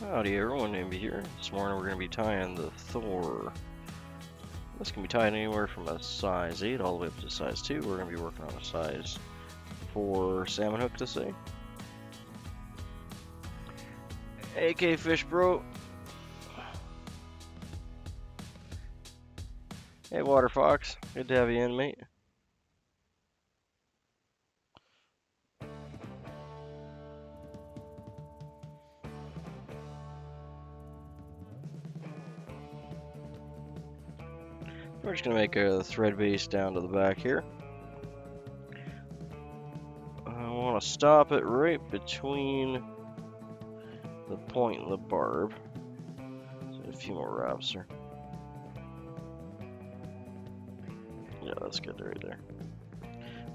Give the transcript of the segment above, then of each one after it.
Howdy everyone, Nimby here. This morning we're going to be tying the Thor. This can be tied anywhere from a size 8 all the way up to size 2. We're going to be working on a size 4 salmon hook to say. AK Fish Bro. Hey Water Fox, good to have you in, mate. We're just going to make a thread base down to the back here. I want to stop it right between the point and the barb. So a few more wraps here. Yeah, that's good right there.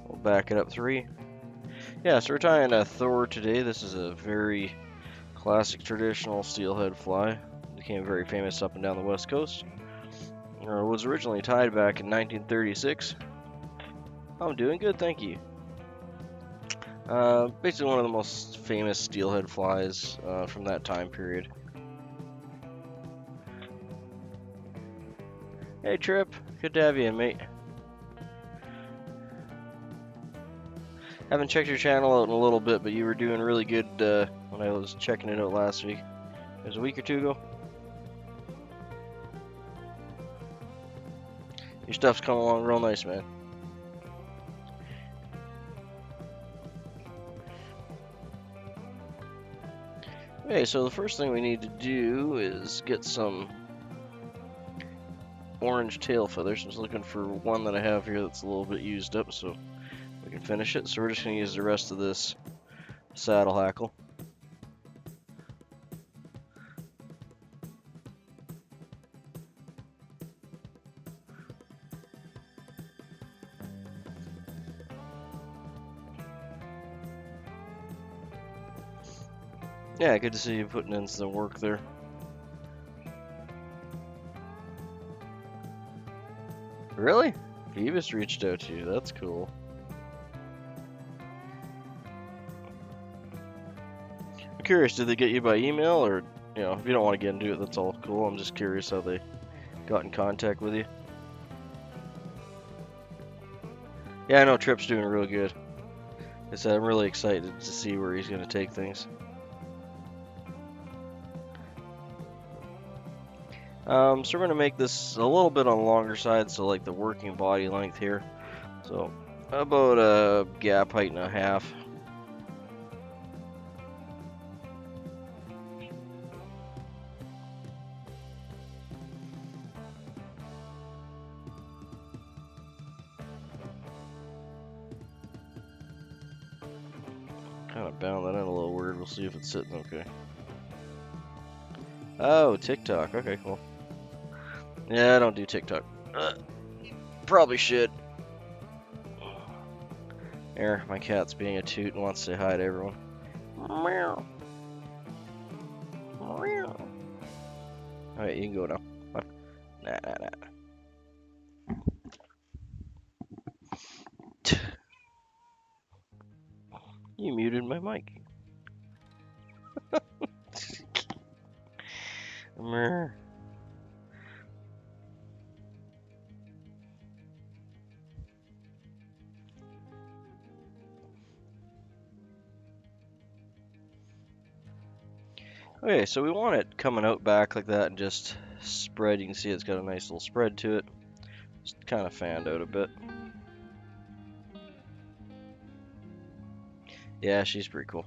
We'll back it up 3. Yeah, so we're tying a Thor today. This is a very classic traditional steelhead fly. Became very famous up and down the west coast. It was originally tied back in 1936. I'm doing good, thank you. Basically one of the most famous steelhead flies from that time period. Hey Trip, good to have you in, mate. Haven't checked your channel out in a little bit, but you were doing really good when I was checking it out last week. It was a week or 2 ago. Your stuff's coming along real nice, man. Okay, so the first thing we need to do is get some orange tail feathers. I was looking for one that I have here that's a little bit used up, so we can finish it. So we're just going to use the rest of this saddle hackle. Yeah, good to see you putting in some work there. Really? Beavis reached out to you. That's cool. I'm curious, did they get you by email, or, you know, if you don't want to get into it, that's all cool. I'm just curious how they got in contact with you. Yeah, I know Trip's doing real good. Like I said, I'm really excited to see where he's going to take things. So we're going to make this a little bit on the longer side, so like the working body length here. So about a gap height and a half. Kind of bound that in a little weird. We'll see if it's sitting okay. Oh, TikTok. Okay, cool. Yeah, I don't do TikTok. Probably should. There, my cat's being a toot and wants to say hi to everyone. Meow. Meow. Alright, you can go now. Nah, nah, nah. You muted my mic. Okay, so we want it coming out back like that and just spread. You can see it's got a nice little spread to it. Just kind of fanned out a bit. Yeah, she's pretty cool.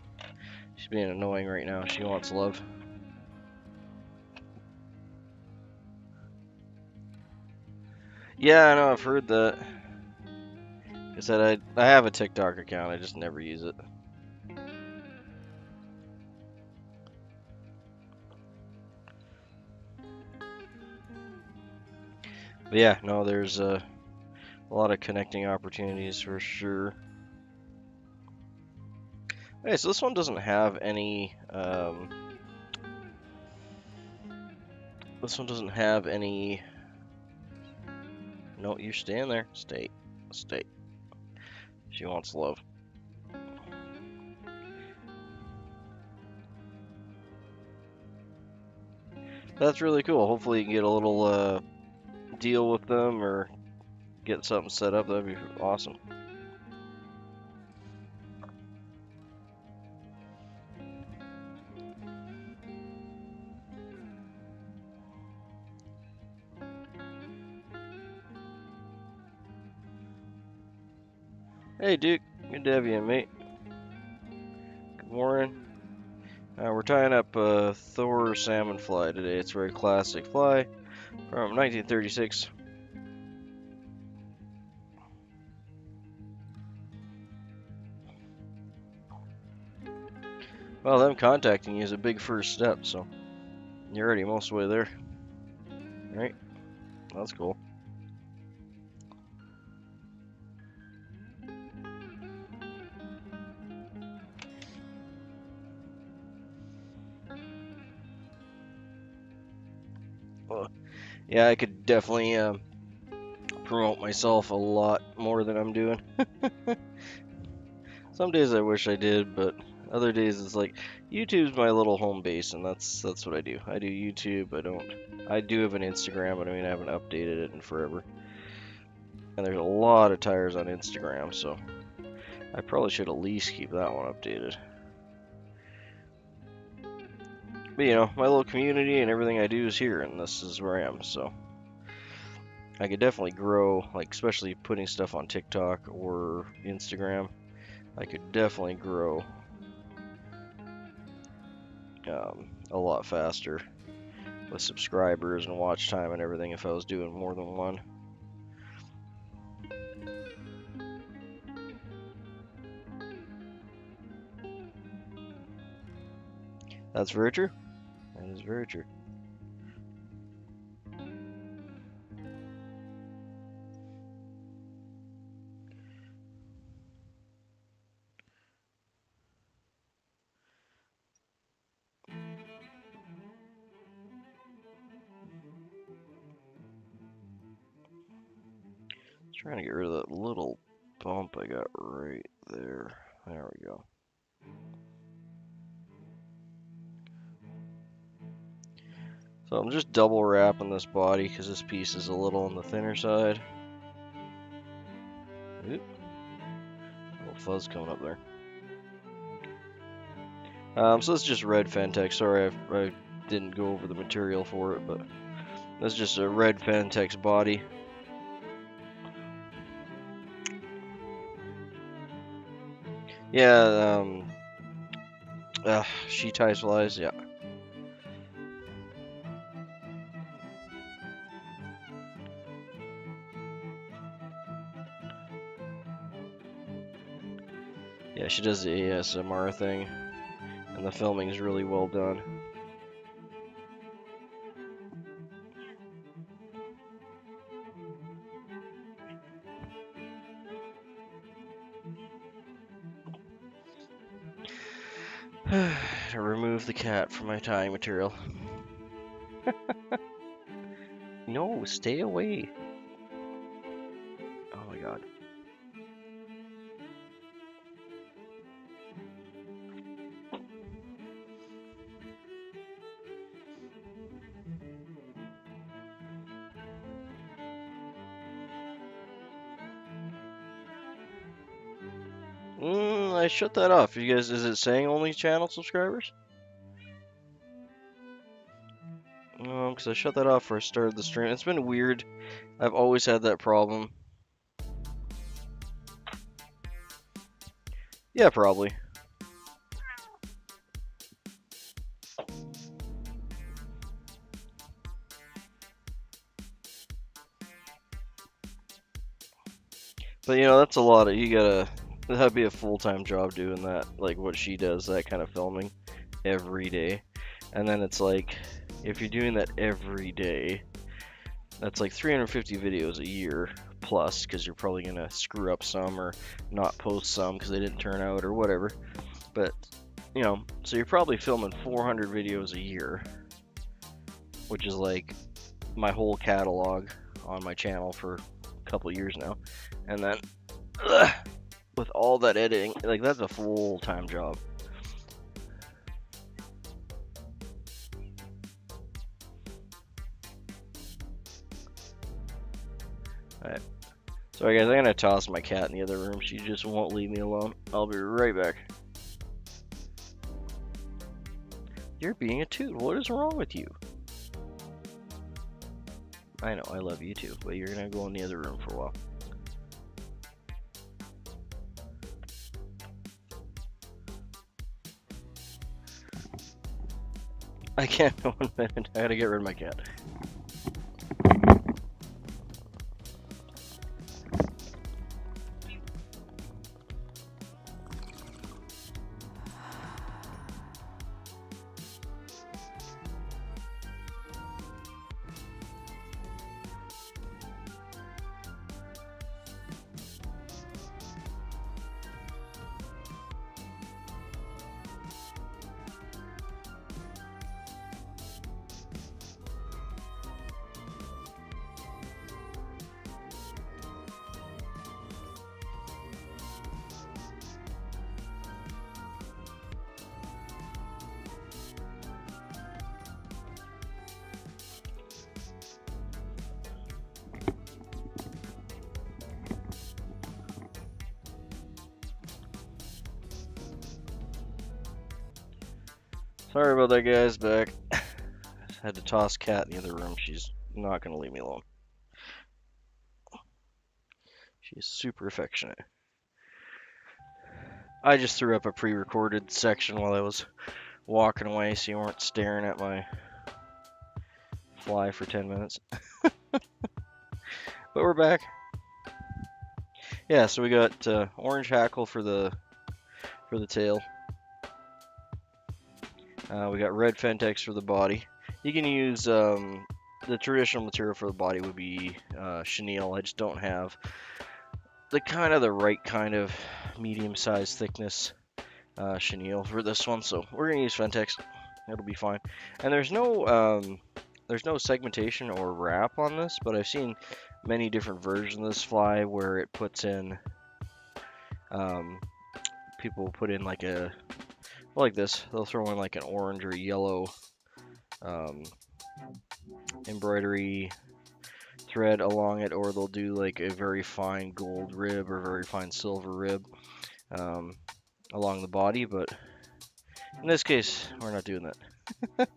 She's being annoying right now. She wants love. Yeah, I know, I've heard that. Like I said, I have a TikTok account, I just never use it. But yeah, no, there's a lot of connecting opportunities for sure. Okay, so this one doesn't have any, no, you're staying there. Stay. Stay. She wants love. That's really cool. Hopefully you can get a little deal with them or get something set up. That'd be awesome. Hey Duke, good to have you in, mate. Good morning. We're tying up a Thor salmon fly today. It's a very classic fly from 1936. Well, them contacting you is a big first step, so you're already most of the way there. Right? That's cool. Yeah, I could definitely promote myself a lot more than I'm doing. Some days I wish I did, but other days it's like YouTube's my little home base, and that's what I do. I do YouTube. I do have an Instagram, but I mean I haven't updated it in forever. And there's a lot of tires on Instagram, so I probably should at least keep that one updated. But you know, my little community and everything I do is here, and this is where I am, so I could definitely grow, like especially putting stuff on TikTok or Instagram. I could definitely grow a lot faster with subscribers and watch time and everything if I was doing more than one. That's very true. That is very true. Trying to get rid of that little bump I got right there. There we go. So I'm just double wrapping this body because this piece is a little on the thinner side. Oop. Little fuzz coming up there. So this is just red Fentex. Sorry I didn't go over the material for it, but this is just a red Fentex body. Yeah, she ties flies, yeah. Yeah, she does the ASMR thing, and the filming is really well done. To remove the cat from my tying material. No, stay away. Oh my god. I shut that off. You guys, is it saying only channel subscribers? Because I shut that off before I started the stream. It's been weird. I've always had that problem. Yeah, probably. But you know, that's a lot of, that'd be a full-time job doing that, like what she does, that kind of filming every day. And then it's like, if you're doing that every day, that's like 350 videos a year plus, because you're probably gonna screw up some or not post some because they didn't turn out or whatever. But you know, so you're probably filming 400 videos a year, which is like my whole catalog on my channel for a couple years now. And then with all that editing, like that's a full-time job. Alright. Sorry guys, I'm gonna toss my cat in the other room. She just won't leave me alone. I'll be right back. You're being a toot. What is wrong with you? I know, I love you too, but you're gonna go in the other room for a while. I can't. 1 minute. I gotta get rid of my cat. Sorry about that, guys. Back. Had to toss cat in the other room. She's not gonna leave me alone. She's super affectionate. I just threw up a pre-recorded section while I was walking away, so you weren't staring at my fly for 10 minutes. But we're back. Yeah, so we got orange hackle for the tail. We got red Fentex for the body. You can use the traditional material for the body would be chenille. I just don't have the right kind of medium-sized thickness chenille for this one, so we're gonna use Fentex. It'll be fine. And there's no segmentation or wrap on this, but I've seen many different versions of this fly where it puts in people put in like this. They'll throw in like an orange or yellow embroidery thread along it, or they'll do like a very fine gold rib or very fine silver rib along the body, but in this case we're not doing that.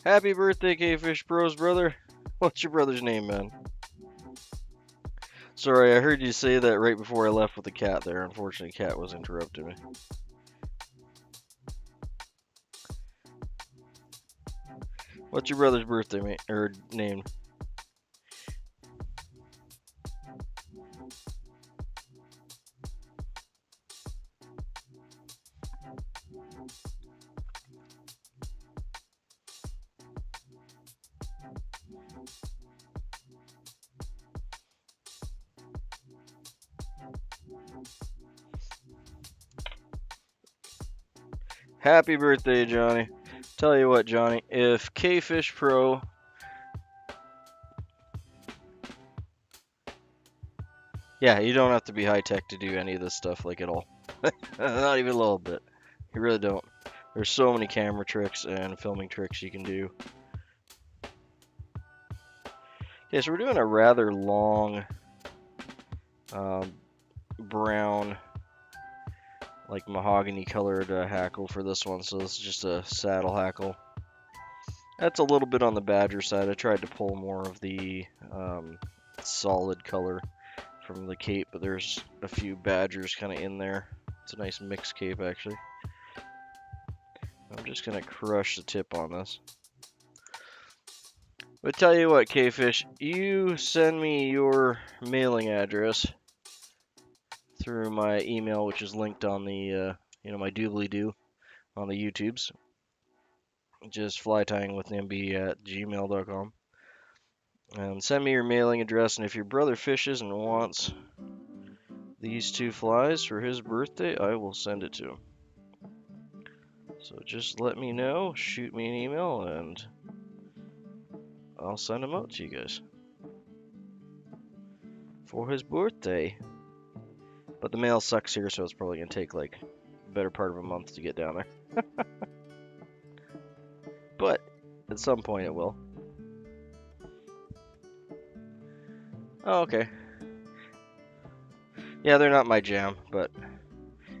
Happy birthday, K-Fish Bros, brother. What's your brother's name, man? Sorry, I heard you say that right before I left with the cat there. Unfortunately, cat was interrupting me. What's your brother's birthday, mate, or name? Happy birthday, Johnny. Tell you what, Johnny, if K-Fish Pro yeah, you don't have to be high-tech to do any of this stuff, like, at all. Not even a little bit. You really don't. There's so many camera tricks and filming tricks you can do. Okay, so we're doing a rather long brown, like mahogany colored hackle for this one, so this is just a saddle hackle. That's a little bit on the badger side. I tried to pull more of the solid color from the cape, but there's a few badgers kind of in there. It's a nice mixed cape, actually. I'm just gonna crush the tip on this. But tell you what, K-Fish, you send me your mailing address through my email, which is linked on the my doobly-doo on the YouTubes. Just flytyingwithnimby@gmail.com. And send me your mailing address, and if your brother fishes and wants these two flies for his birthday, I will send it to him. So just let me know, shoot me an email, and I'll send them out to you guys for his birthday. But the mail sucks here, so it's probably going to take like the better part of a month to get down there. But At some point it will. Oh, okay. Yeah, they're not my jam, but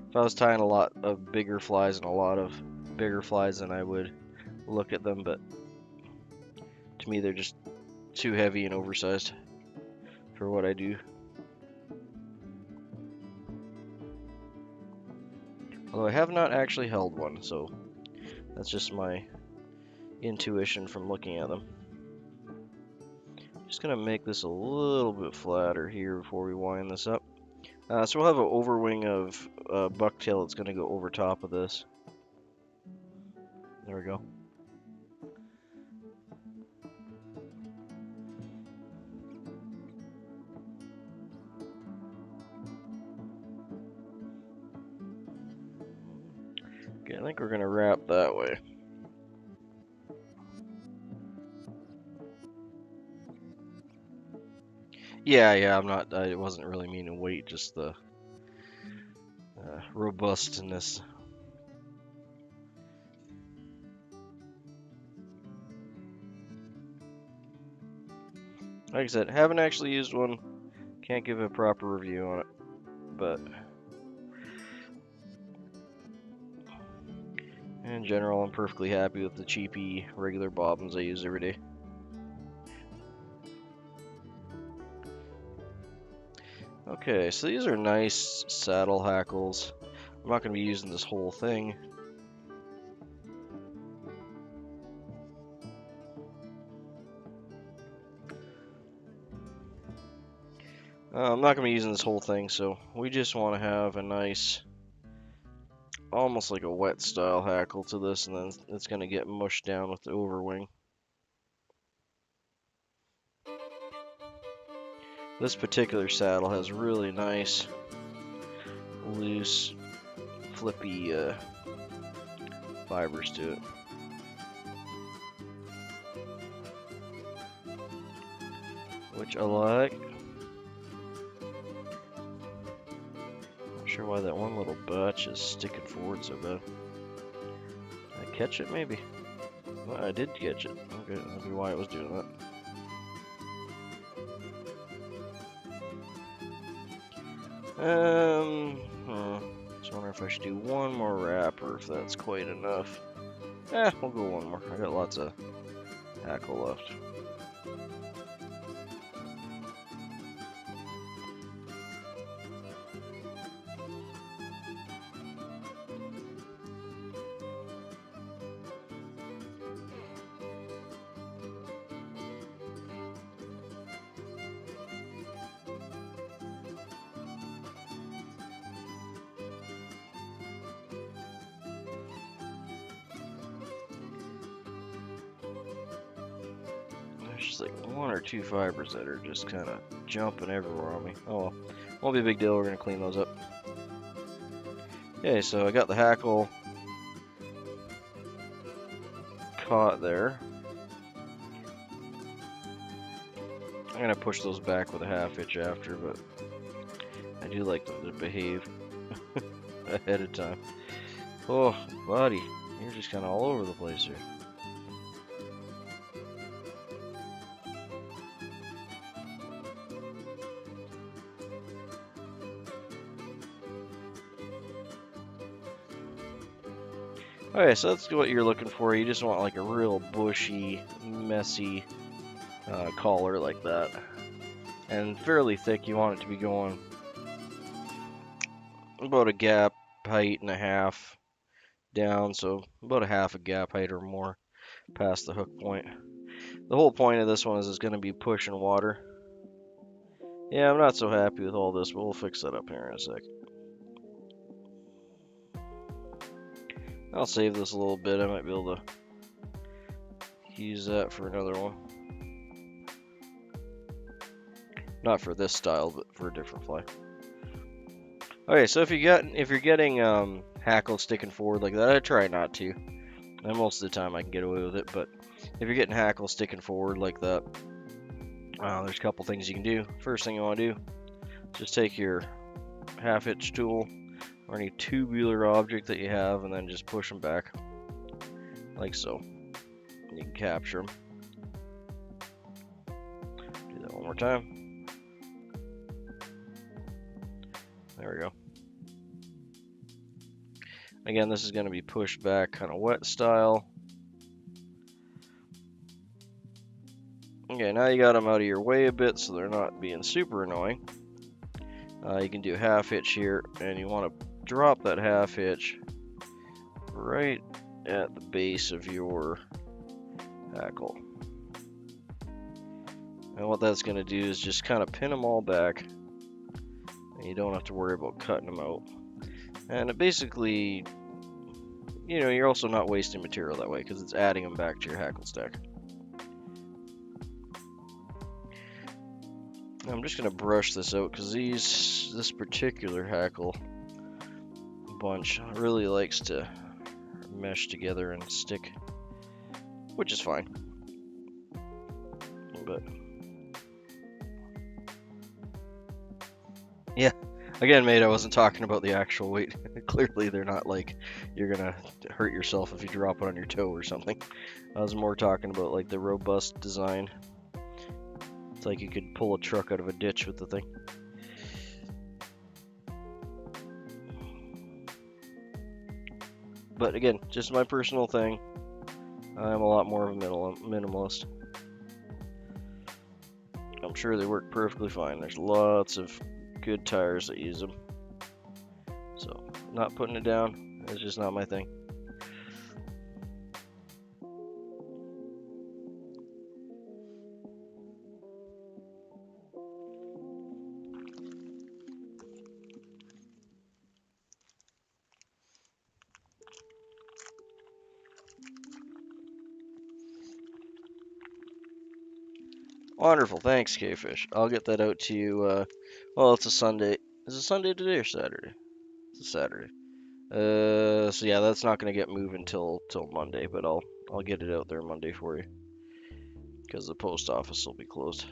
if I was tying a lot of bigger flies and a lot of bigger flies, then I would look at them, but to me they're just too heavy and oversized for what I do. Although I have not actually held one, so that's just my intuition from looking at them. Just gonna make this a little bit flatter here before we wind this up. So we'll have an overwing of bucktail that's gonna go over top of this. There we go. Okay, I think we're gonna wrap that way. Yeah, I wasn't really meaning weight, just the robustness. Like I said, haven't actually used one, can't give a proper review on it, but in general, I'm perfectly happy with the cheapy regular bobbins I use every day. Okay, so these are nice saddle hackles. I'm not going to be using this whole thing. I'm not going to be using this whole thing, so we just want to have a nice, almost like a wet style hackle to this, and then it's going to get mushed down with the overwing. This particular saddle has really nice, loose, flippy fibers to it. Which I like. Not sure why that one little batch is sticking forward so bad. Did I catch it maybe? Well, I did catch it. Okay, maybe why it was doing that. Just wonder if I should do one more wrap or if that's quite enough. We'll go one more. I got lots of hackle left. There's just like one or two fibers that are just kind of jumping everywhere on me. Oh well, won't be a big deal. We're gonna clean those up. Okay, so I got the hackle caught there. I'm gonna push those back with a half hitch after, but I do like them to behave ahead of time. Oh, buddy, you're just kind of all over the place here. Okay, so that's what you're looking for. You just want like a real bushy, messy collar like that. And fairly thick. You want it to be going about a gap height and a half down, so about a half a gap height or more past the hook point. The whole point of this one is it's going to be pushing water. Yeah, I'm not so happy with all this, but we'll fix that up here in a sec. I'll save this a little bit. I might be able to use that for another one. Not for this style, but for a different fly. Okay, so if you're getting hackle sticking forward like that, I try not to. And most of the time I can get away with it, but if you're getting hackle sticking forward like that, there's a couple things you can do. First thing you want to do, just take your half hitch tool or any tubular object that you have, and then just push them back like so. You can capture them. Do that one more time. There we go. Again, this is going to be pushed back kind of wet style. Okay, now you got them out of your way a bit so they're not being super annoying. You can do half hitch here, and you want to drop that half hitch right at the base of your hackle. And what that's going to do is just kind of pin them all back, and you don't have to worry about cutting them out. And it basically, you know, you're also not wasting material that way because it's adding them back to your hackle stack. I'm just going to brush this out because this particular hackle bunch really likes to mesh together and stick, which is fine. But yeah, again, mate, I wasn't talking about the actual weight. Clearly, they're not like you're gonna hurt yourself if you drop it on your toe or something. I was more talking about like the robust design. It's like you could pull a truck out of a ditch with the thing. But again, just my personal thing. I'm a lot more of a minimalist. I'm sure they work perfectly fine. There's lots of good tires that use them. So, not putting it down. It's just not my thing. Wonderful, thanks, K-Fish. I'll get that out to you. Well, it's a Sunday. Is it Sunday today or Saturday? It's a Saturday. So yeah, that's not gonna get moved until Monday, but I'll get it out there Monday for you because the post office will be closed.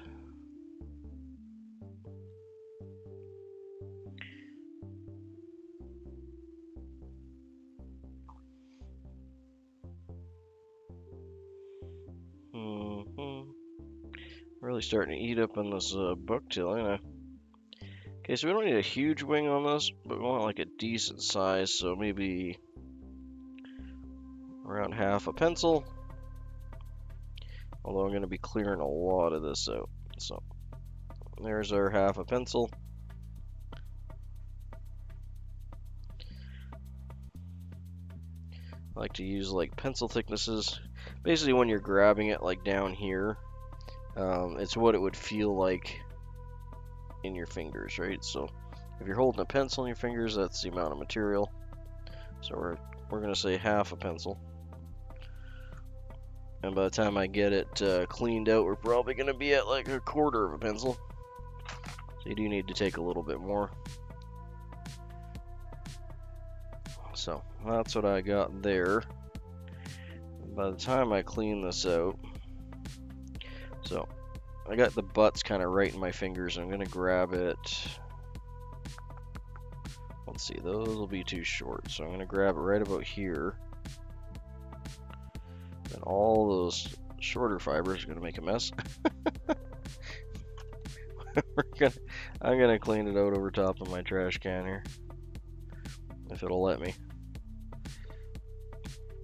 Really starting to eat up on this bucktail, ain't I? Okay, so we don't need a huge wing on this, but we want like a decent size, so maybe around half a pencil. Although I'm going to be clearing a lot of this out. So there's our half a pencil. I like to use like pencil thicknesses. Basically when you're grabbing it like down here, it's what it would feel like in your fingers, right? So if you're holding a pencil in your fingers, that's the amount of material. So we're going to say half a pencil. And by the time I get it cleaned out, we're probably going to be at like a quarter of a pencil. So you do need to take a little bit more. So that's what I got there. And by the time I clean this out, so I got the butts kind of right in my fingers. I'm going to grab it. Let's see, those will be too short. So I'm going to grab it right about here. And all those shorter fibers are going to make a mess. I'm going to clean it out over top of my trash can here. If it'll let me.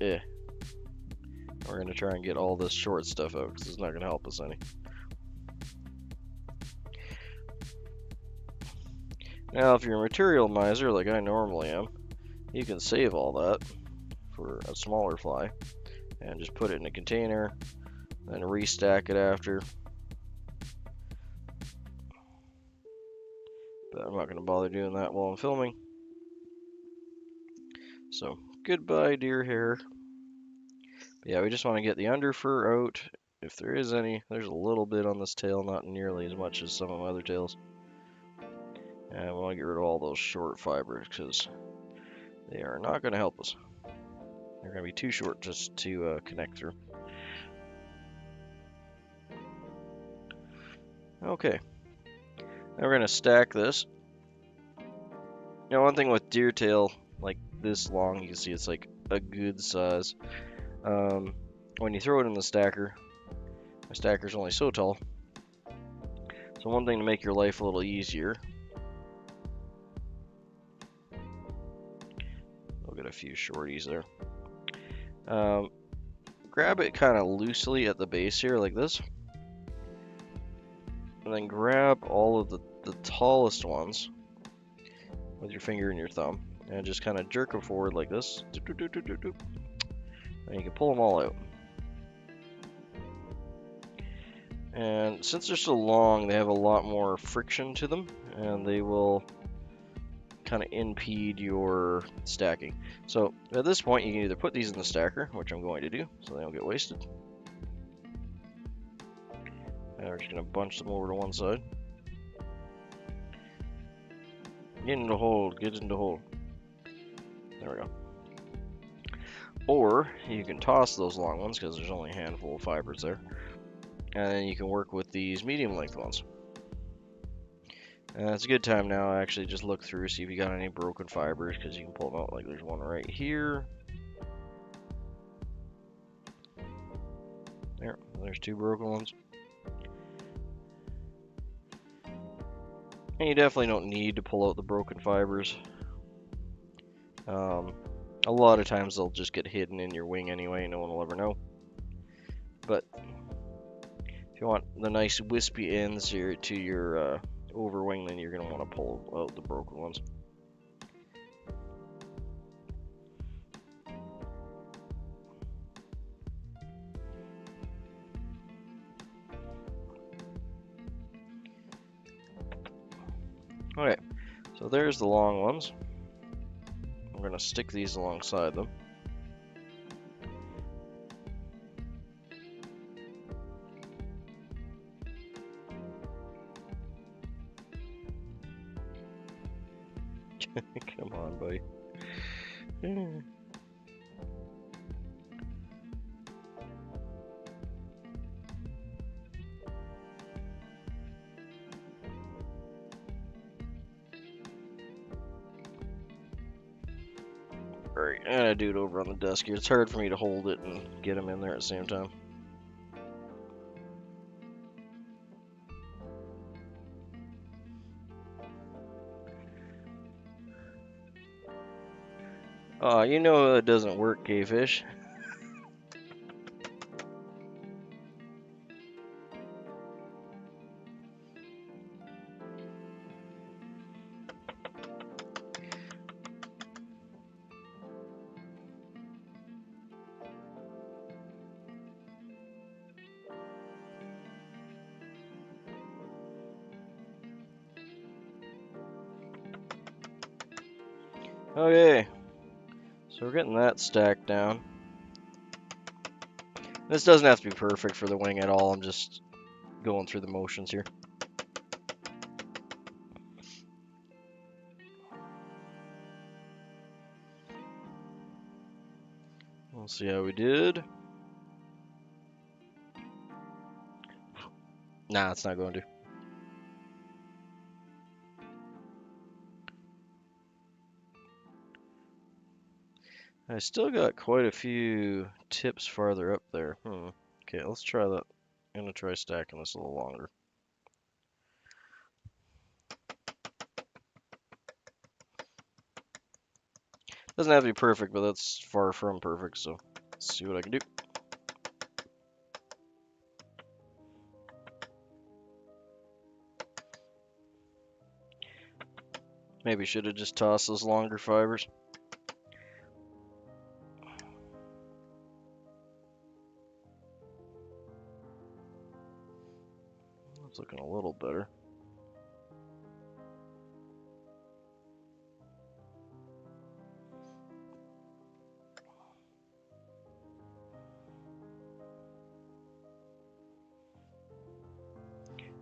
Yeah. We're going to try and get all this short stuff out because it's not going to help us any. Now, if you're a material miser like I normally am, you can save all that for a smaller fly and just put it in a container, then restack it after. But I'm not going to bother doing that while I'm filming. So, goodbye, dear hair. But yeah, we just want to get the under fur out. If there is any, there's a little bit on this tail, not nearly as much as some of my other tails. And we want to get rid of all those short fibers because they are not going to help us. They're going to be too short just to connect through. Okay. Now we're going to stack this. Now one thing with deer tail, like this long, you can see it's like a good size. when you throw it in the stacker, my stacker's only so tall. So one thing to make your life a little easier, we'll get a few shorties there. Grab it kind of loosely at the base here, like this. And then grab all of the tallest ones with your finger and your thumb. And just kind of jerk them forward like this. Doop, doop, doop, doop, doop. And you can pull them all out. And since they're so long, they have a lot more friction to them. And they will kind of impede your stacking. So at this point, you can either put these in the stacker, which I'm going to do, so they don't get wasted. And we're just going to bunch them over to one side. Get in the hole, get in the hole. There we go. Or you can toss those long ones because there's only a handful of fibers there. And then you can work with these medium length ones. And it's a good time now to actually just look through, see if you got any broken fibers, because you can pull them out. Like there's one right here. There's two broken ones. And you definitely don't need to pull out the broken fibers. A lot of times they'll just get hidden in your wing anyway, no one will ever know. But if you want the nice wispy ends here to your overwing, then you're going to want to pull out the broken ones. Okay, so there's the long ones. I'm going to stick these alongside them. Come on, buddy. Alright, I'm gonna do it over on the desk here. It's hard for me to hold it and get them in there at the same time. Oh, you know it doesn't work, K-Fish. Okay, so we're getting that stacked down. This doesn't have to be perfect for the wing at all. I'm just going through the motions here. We'll see how we did. Nah, it's not going to. I still got quite a few tips farther up there. Okay, let's try that. I'm gonna try stacking this a little longer. Doesn't have to be perfect, but that's far from perfect, so let's see what I can do. Maybe should have just tossed those longer fibers. It's looking a little better.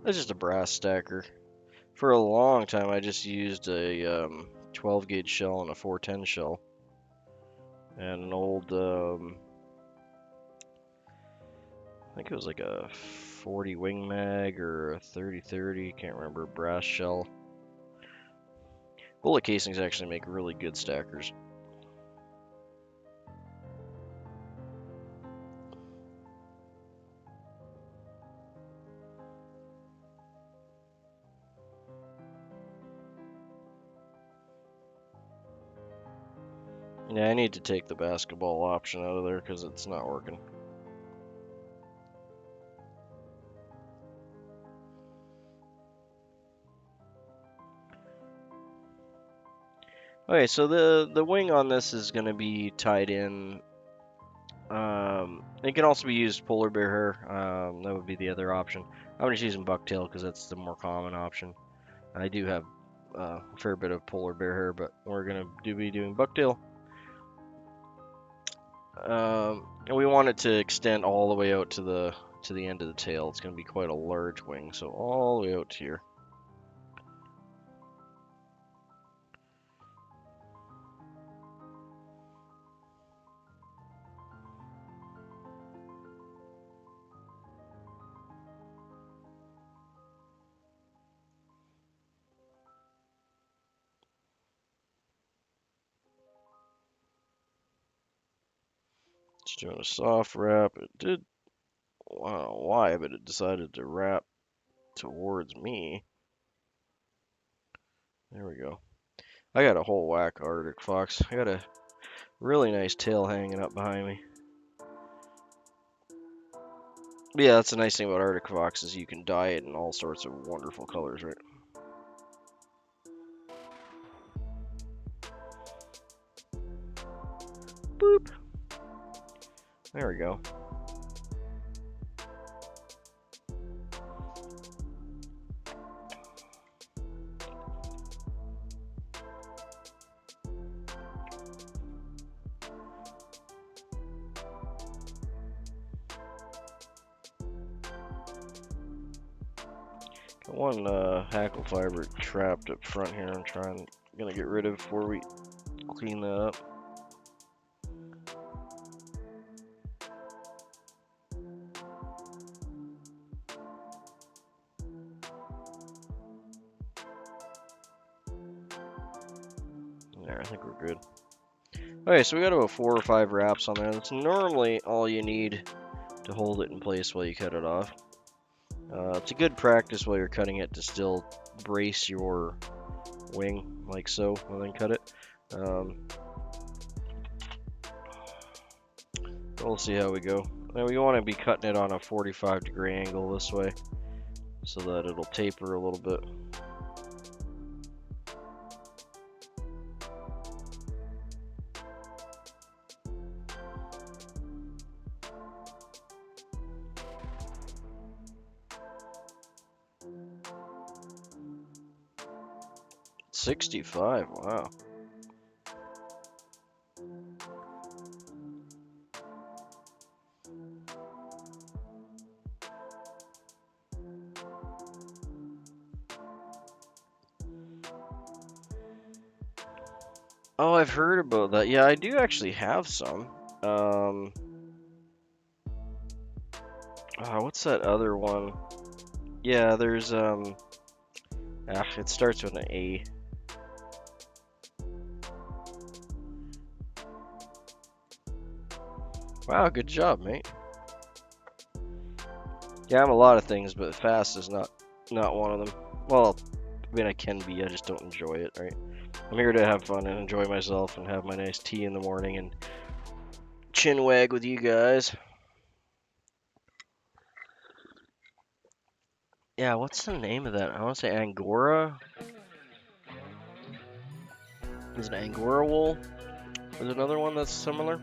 That's just a brass stacker. For a long time, I just used a 12 gauge shell and a 410 shell, and an old, I think it was like a 40 wing mag or a 30-30, can't remember, brass shell. Bullet casings actually make really good stackers. Yeah, I need to take the basketball option out of there because it's not working. Okay, so the wing on this is going to be tied in. It can also be used polar bear hair. That would be the other option. I'm just using bucktail because that's the more common option. I do have a fair bit of polar bear hair, but we're gonna be doing bucktail. And we want it to extend all the way out to the end of the tail. It's gonna be quite a large wing, so all the way out to here. Just doing a soft wrap. It did, I don't know why, but it decided to wrap towards me. There we go. I got a whole whack Arctic fox. I got a really nice tail hanging up behind me. But yeah, that's the nice thing about Arctic fox is you can dye it in all sorts of wonderful colors, right? Boop. There we go. Got one hackle fiber trapped up front here. I'm gonna get rid of before we clean that up. There, I think we're good. Okay, so we got about 4 or 5 wraps on there. That's normally all you need to hold it in place while you cut it off. It's a good practice while you're cutting it to still brace your wing like so, and then cut it. We'll see how we go. Now we want to be cutting it on a 45-degree angle this way, so that it'll taper a little bit. $65, wow. Oh, I've heard about that. Yeah, I do actually have some. What's that other one? Yeah, there's it starts with an A. Wow, good job, mate. Yeah, I'm a lot of things, but fast is not one of them. Well, I mean, I can be, I just don't enjoy it, right? I'm here to have fun and enjoy myself and have my nice tea in the morning and chin wag with you guys. Yeah, what's the name of that? I want to say Angora. Is it Angora wool? There's another one that's similar.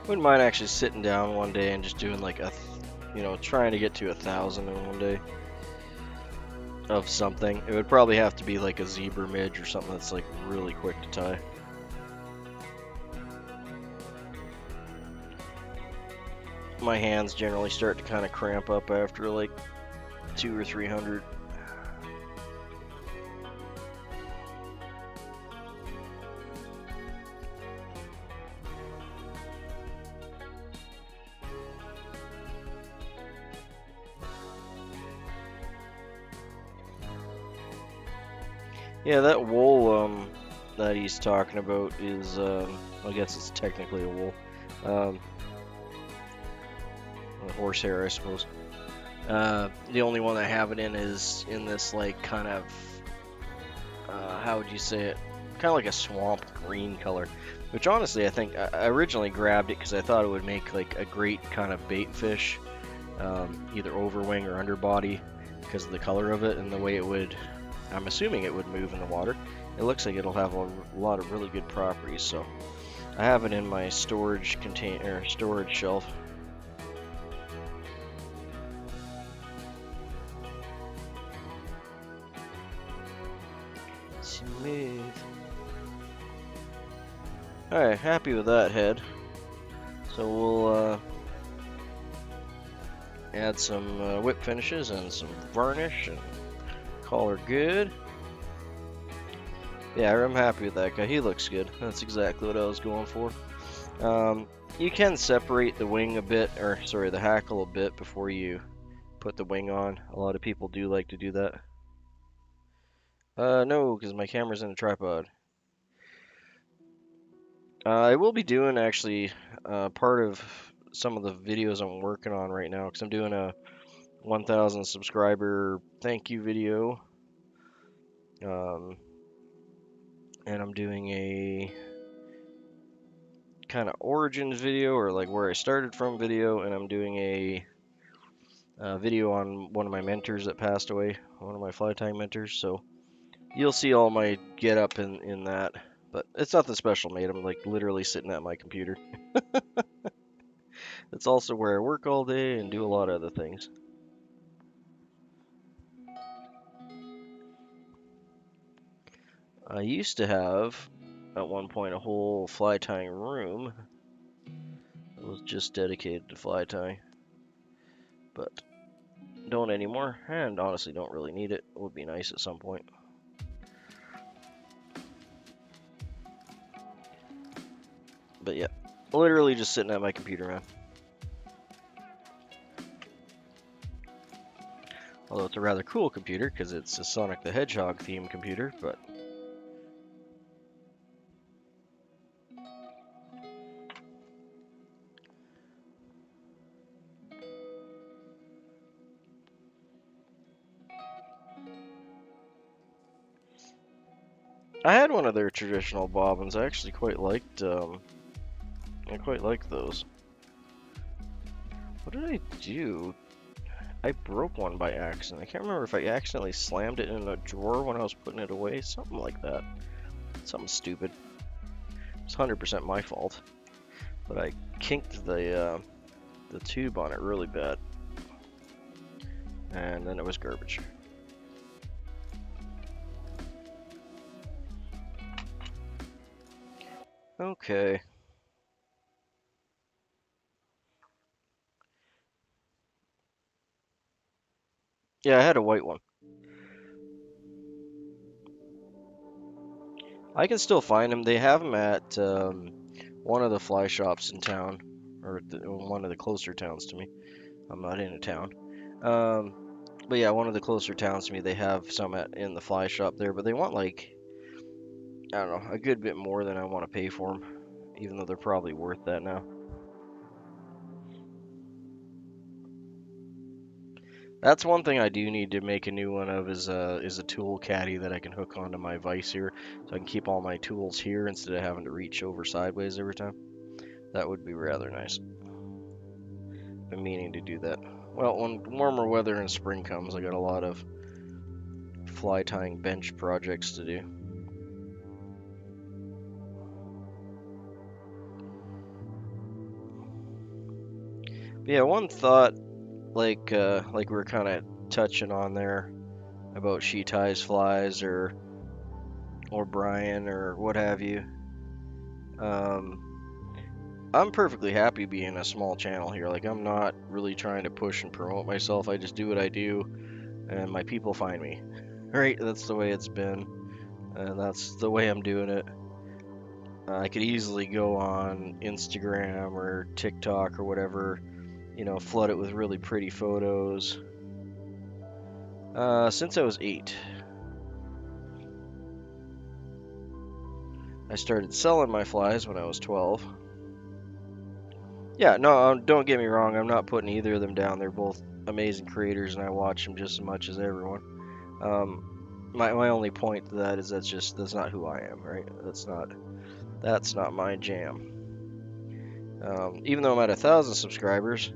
Wouldn't mind actually sitting down one day and just doing like trying to get to 1,000 in one day of something. It would probably have to be like a zebra midge or something that's like really quick to tie. My hands generally start to kind of cramp up after like 200 or 300. Yeah, that wool that he's talking about is, I guess it's technically a wool. Um, Horsehair, I suppose. The only one I have it in is in this, like, kind of, how would you say it? Kind of like a swamp green color. Which honestly, I think I originally grabbed it because I thought it would make like a great kind of bait fish, either overwing or underbody, because of the color of it and the way it would. I'm assuming it would move in the water. It looks like it'll have a lot of really good properties. So I have it in my storage container, storage shelf. Smooth. Alright, happy with that head. So we'll add some whip finishes and some varnish and call her good. Yeah, I'm happy with that guy. He looks good. That's exactly what I was going for. You can separate the wing a bit, or sorry, the hackle a bit before you put the wing on. A lot of people do like to do that. No, because my camera's in a tripod. I will be doing actually part of some of the videos I'm working on right now, because I'm doing a 1,000 subscriber thank you video. And I'm doing a kind of origins video, or like where I started from video, and I'm doing a video on one of my mentors that passed away, one of my fly tying mentors. So you'll see all my get up in that, but it's nothing special, mate. I'm like literally sitting at my computer. It's also where I work all day and do a lot of other things. I used to have at one point a whole fly tying room that was just dedicated to fly tying, but don't anymore, and honestly don't really need it. It would be nice at some point. But yeah, literally just sitting at my computer, man. Although it's a rather cool computer because it's a Sonic the Hedgehog themed computer, but I had one of their traditional bobbins. I actually quite liked. I quite liked those. What did I do? I broke one by accident. I can't remember if I accidentally slammed it in a drawer when I was putting it away. Something like that. Something stupid. It's 100% my fault. But I kinked the tube on it really bad, and then it was garbage. Okay. Yeah, I had a white one. I can still find them. They have them at one of the fly shops in town, or one of the closer towns to me. I'm not in a town. But yeah, one of the closer towns to me, they have some in the fly shop there, but they want like, I don't know, a good bit more than I want to pay for them, even though they're probably worth that now. That's one thing I do need to make a new one of is a tool caddy that I can hook onto my vise here, so I can keep all my tools here instead of having to reach over sideways every time. That would be rather nice. Been meaning to do that. Well, when warmer weather and spring comes, I got a lot of fly tying bench projects to do. But yeah, one thought, like we were kind of touching on there about she ties flies or Brian or what have you. I'm perfectly happy being a small channel here. Like, I'm not really trying to push and promote myself. I just do what I do, and my people find me. Right? That's the way it's been, and that's the way I'm doing it. I could easily go on Instagram or TikTok or whatever, flood it with really pretty photos. Since I was 8. I started selling my flies when I was 12. Yeah, no, don't get me wrong. I'm not putting either of them down. They're both amazing creators, and I watch them just as much as everyone. My only point to that is that's not who I am, right? That's not my jam. Even though I'm at 1,000 subscribers,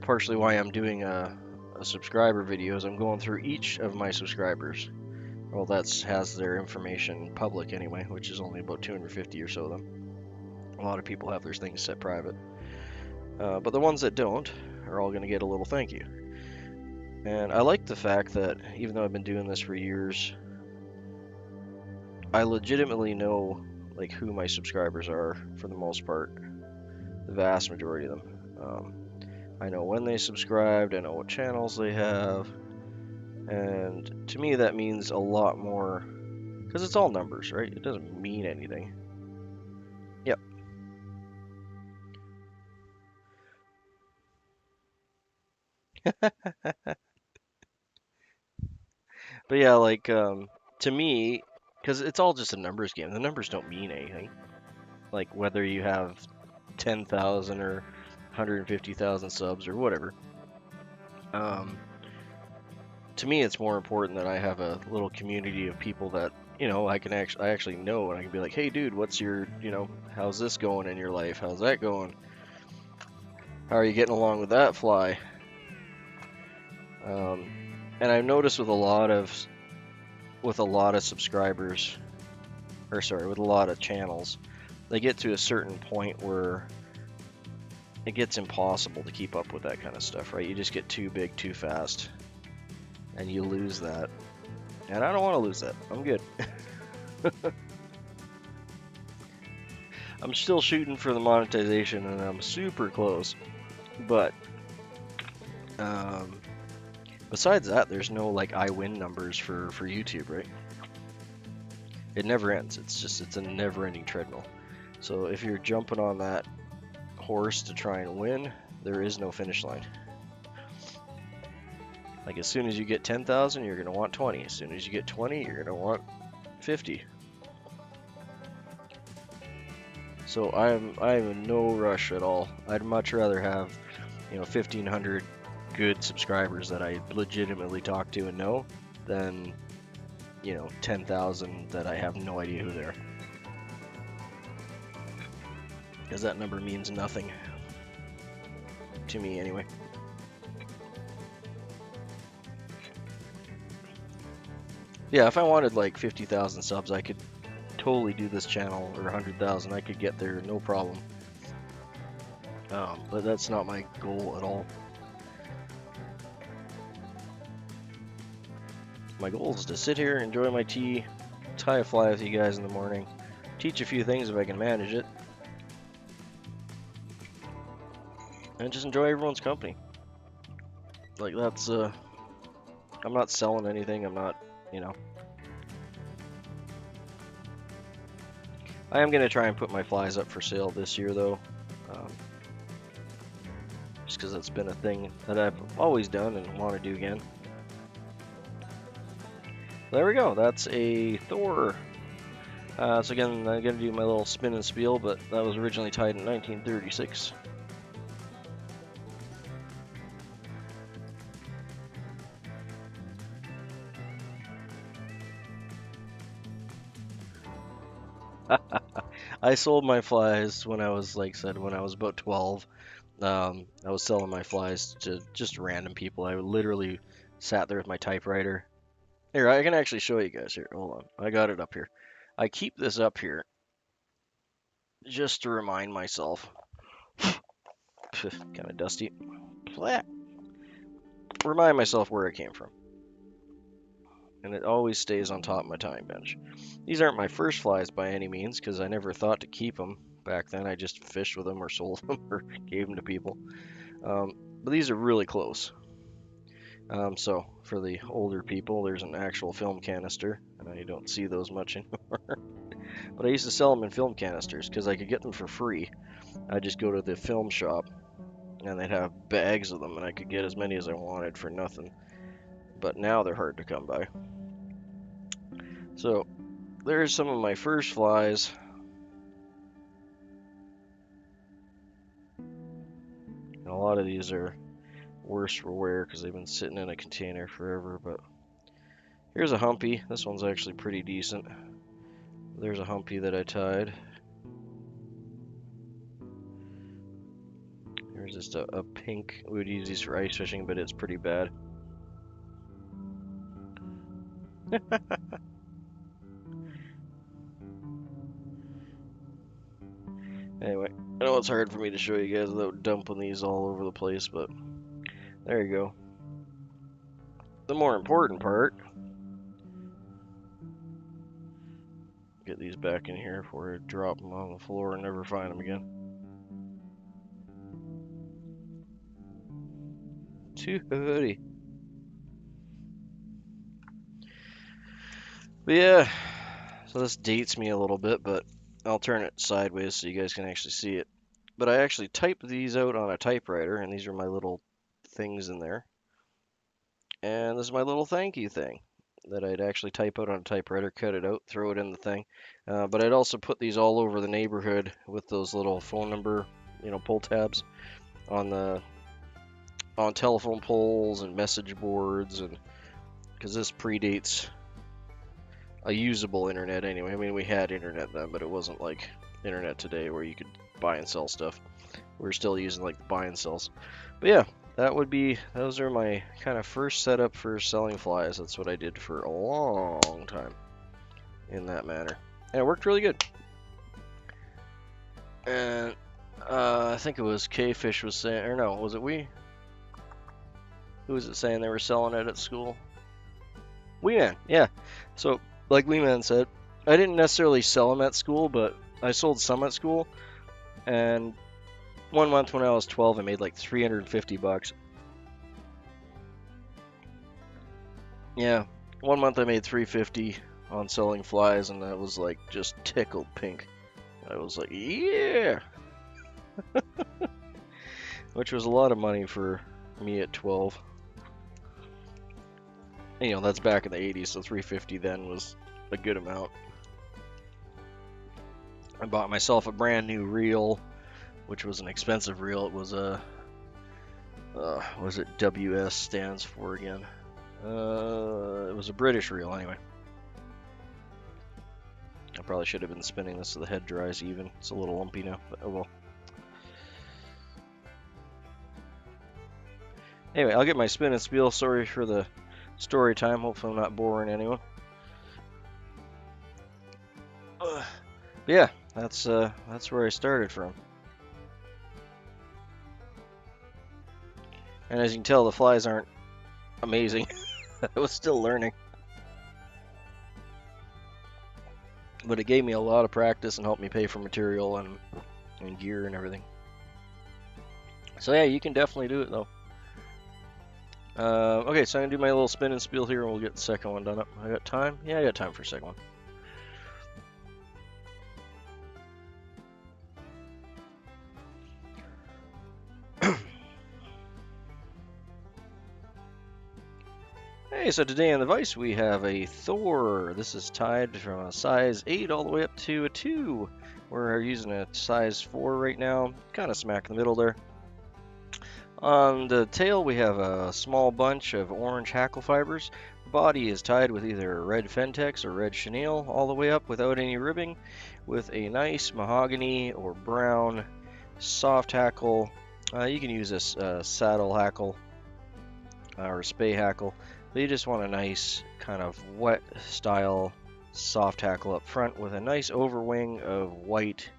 partially why I'm doing a subscriber video is I'm going through each of my subscribers. Well, has their information public anyway, which is only about 250 or so of them. A lot of people have their things set private. But the ones that don't are all going to get a little thank you. And I like the fact that even though I've been doing this for years, I legitimately know like who my subscribers are for the most part, the vast majority of them. I know when they subscribed, I know what channels they have, and to me that means a lot more because it's all numbers, right? It doesn't mean anything. Yep. But yeah, like to me, because it's all just a numbers game. The numbers don't mean anything. Like whether you have 10,000 or 150,000 subs or whatever. To me, it's more important that I have a little community of people that I actually know, and I can be like, hey, dude, what's your how's this going in your life? How's that going? How are you getting along with that fly? And I've noticed with a lot of subscribers, or sorry, with a lot of channels, they get to a certain point where it gets impossible to keep up with that kind of stuff, right? You just get too big too fast, and you lose that. And I don't want to lose that. I'm good. I'm still shooting for the monetization, and I'm super close. But besides that, there's no like I win numbers for YouTube, right? It never ends. It's a never-ending treadmill. So if you're jumping on that horse to try and win, there is no finish line. Like as soon as you get 10,000, you're gonna want 20. As soon as you get 20, you're gonna want 50. So I'm in no rush at all. I'd much rather have 1,500 good subscribers that I legitimately talk to and know than 10,000 that I have no idea who they are. Because that number means nothing to me anyway. Yeah, if I wanted like 50,000 subs, I could totally do this channel, or 100,000. I could get there, no problem. But that's not my goal at all. My goal is to sit here, enjoy my tea, tie a fly with you guys in the morning, teach a few things if I can manage it, and just enjoy everyone's company. Like that's I'm not selling anything. I'm not, I am gonna try and put my flies up for sale this year though, just because it's been a thing that I've always done and want to do again. There we go. That's a Thor. So again, I'm gonna do my little spin and spiel, but that was originally tied in 1936. I sold my flies when I was, like I said, when I was about 12. I was selling my flies to just random people. I literally sat there with my typewriter. Here, I can actually show you guys here. Hold on. I got it up here. I keep this up here just to remind myself. Kind of dusty. Remind myself where it came from. And it always stays on top of my tying bench. These aren't my first flies by any means, because I never thought to keep them back then. I just fished with them or sold them or gave them to people. But these are really close. So for the older people, there's an actual film canister, and I don't see those much anymore. But I used to sell them in film canisters because I could get them for free. I'd just go to the film shop, and they'd have bags of them, and I could get as many as I wanted for nothing. But now they're hard to come by. So there's some of my first flies. And a lot of these are worse for wear because they've been sitting in a container forever, but here's a humpy. This one's actually pretty decent. There's a humpy that I tied. Here's just a pink. We would use these for ice fishing, but it's pretty bad. Anyway, I know it's hard for me to show you guys without dumping these all over the place, but there you go. The more important part, get these back in here before I drop them on the floor and never find them again. Too hoodie. But yeah, so this dates me a little bit, but I'll turn it sideways so you guys can actually see it. But I actually typed these out on a typewriter, and these are my little things in there. And this is my little thank you thing that I'd actually type out on a typewriter, cut it out, throw it in the thing. But I'd also put these all over the neighborhood with those little phone number, pull tabs on telephone poles and message boards, and because this predates a usable internet anyway. I mean, we had internet then, but it wasn't like internet today where you could buy and sell stuff. We're still using like buy and sells. But yeah, those are my kind of first setup for selling flies. That's what I did for a long time in that manner. And it worked really good. And I think it was K-Fish was saying, or no, was it we? Who was it saying they were selling it at school? Wee Man, yeah. So, like Wee Man said, I didn't necessarily sell them at school, but I sold some at school. And one month when I was 12, I made like 350 bucks. Yeah, one month I made 350 on selling flies, and that was like just tickled pink. I was like, yeah! Which was a lot of money for me at 12. And, that's back in the 80s, so 350 then was a good amount. I bought myself a brand new reel, which was an expensive reel. It was a, what was it WS stands for again? It was a British reel anyway. I probably should have been spinning this so the head dries even. It's a little lumpy now, but oh well. Anyway, I'll get my spin and spiel. Sorry for the story time. Hopefully I'm not boring anyone. But yeah, that's where I started from. And as you can tell, the flies aren't amazing. I was still learning. But it gave me a lot of practice and helped me pay for material and gear and everything. So yeah, you can definitely do it though. Okay, so I'm going to do my little spin and spiel here and we'll get the second one done up. I got time? Yeah, I got time for a second one. Hey, so today on the vise we have a Thor. This is tied from a size 8 all the way up to a 2. We're using a size 4 right now, kind of smack in the middle there. On the tail we have a small bunch of orange hackle fibers. The body is tied with either red Fentex or red chenille all the way up without any ribbing, with a nice mahogany or brown soft hackle. You can use this saddle hackle or spay hackle. But you just want a nice kind of wet style soft hackle up front with a nice overwing of white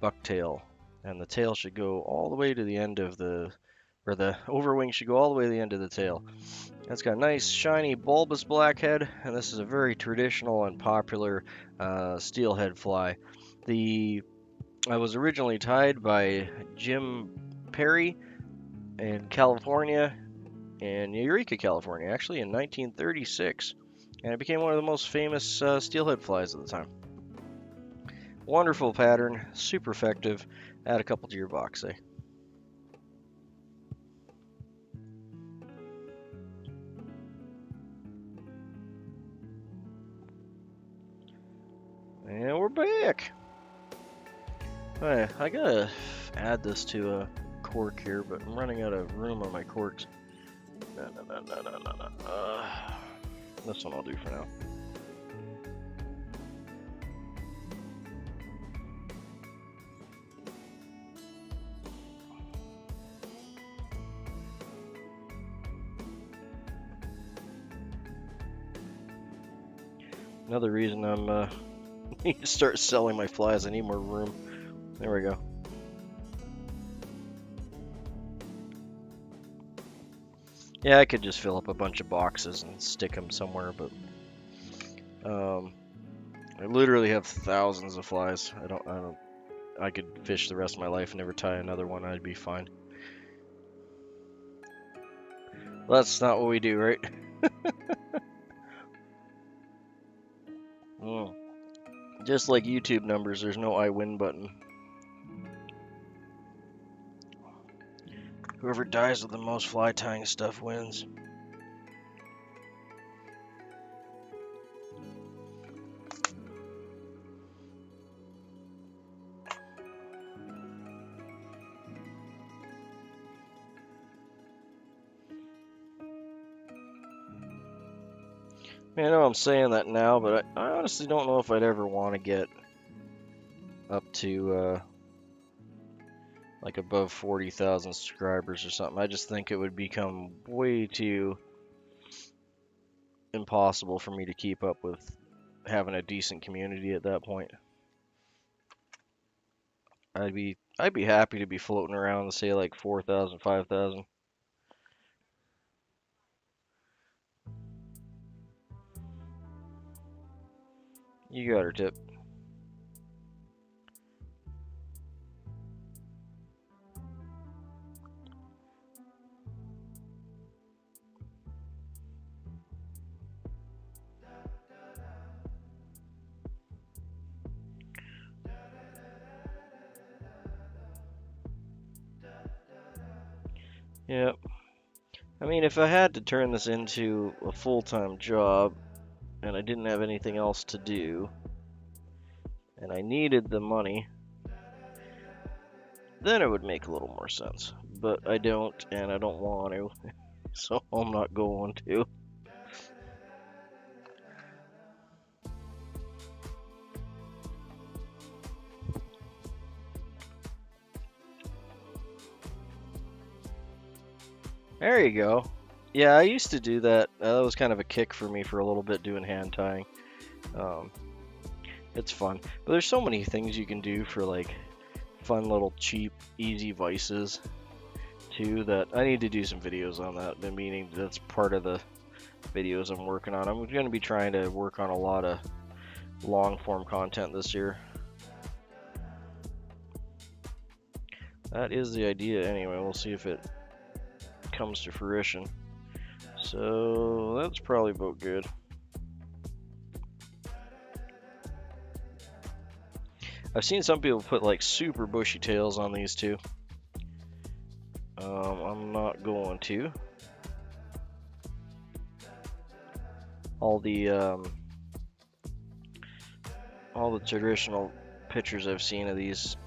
bucktail. And the tail should go all the way to the end of the overwing should go all the way to the end of the tail. It's got a nice shiny bulbous black head, and this is a very traditional and popular steelhead fly. I was originally tied by Jim Perry in California, in Eureka, California, actually in 1936, and it became one of the most famous steelhead flies at the time. Wonderful pattern, super effective. Add a couple to your box, eh? And we're back. Alright, I gotta add this to a cork here, but I'm running out of room on my corks. No. This one I'll do for now. Another reason I'm need to start selling my flies. I need more room. There we go. Yeah, I could just fill up a bunch of boxes and stick them somewhere, but I literally have thousands of flies. I could fish the rest of my life and never tie another one. I'd be fine. Well, that's not what we do, right? Just like YouTube numbers, there's no I win button. Whoever dies with the most fly tying stuff wins. I know I'm saying that now, but I honestly don't know if I'd ever want to get up to like above 40,000 subscribers or something. I just think it would become way too impossible for me to keep up with having a decent community at that point. I'd be happy to be floating around, say like 4,000, 5,000. You got her, Tip. Yep. I mean, if I had to turn this into a full-time job and I didn't have anything else to do and I needed the money, then it would make a little more sense. But I don't, and I don't want to, so I'm not going to. There you go. Yeah, I used to do that. That was kind of a kick for me for a little bit, doing hand tying. It's fun. But there's so many things you can do for like fun little cheap, easy vices too, that I need to do some videos on that. Meaning that's part of the videos I'm working on. I'm going to be trying to work on a lot of long form content this year. That is the idea anyway. We'll see if it comes to fruition. So that's probably about good. I've seen some people put like super bushy tails on these too. I'm not going to. All the traditional pictures I've seen of these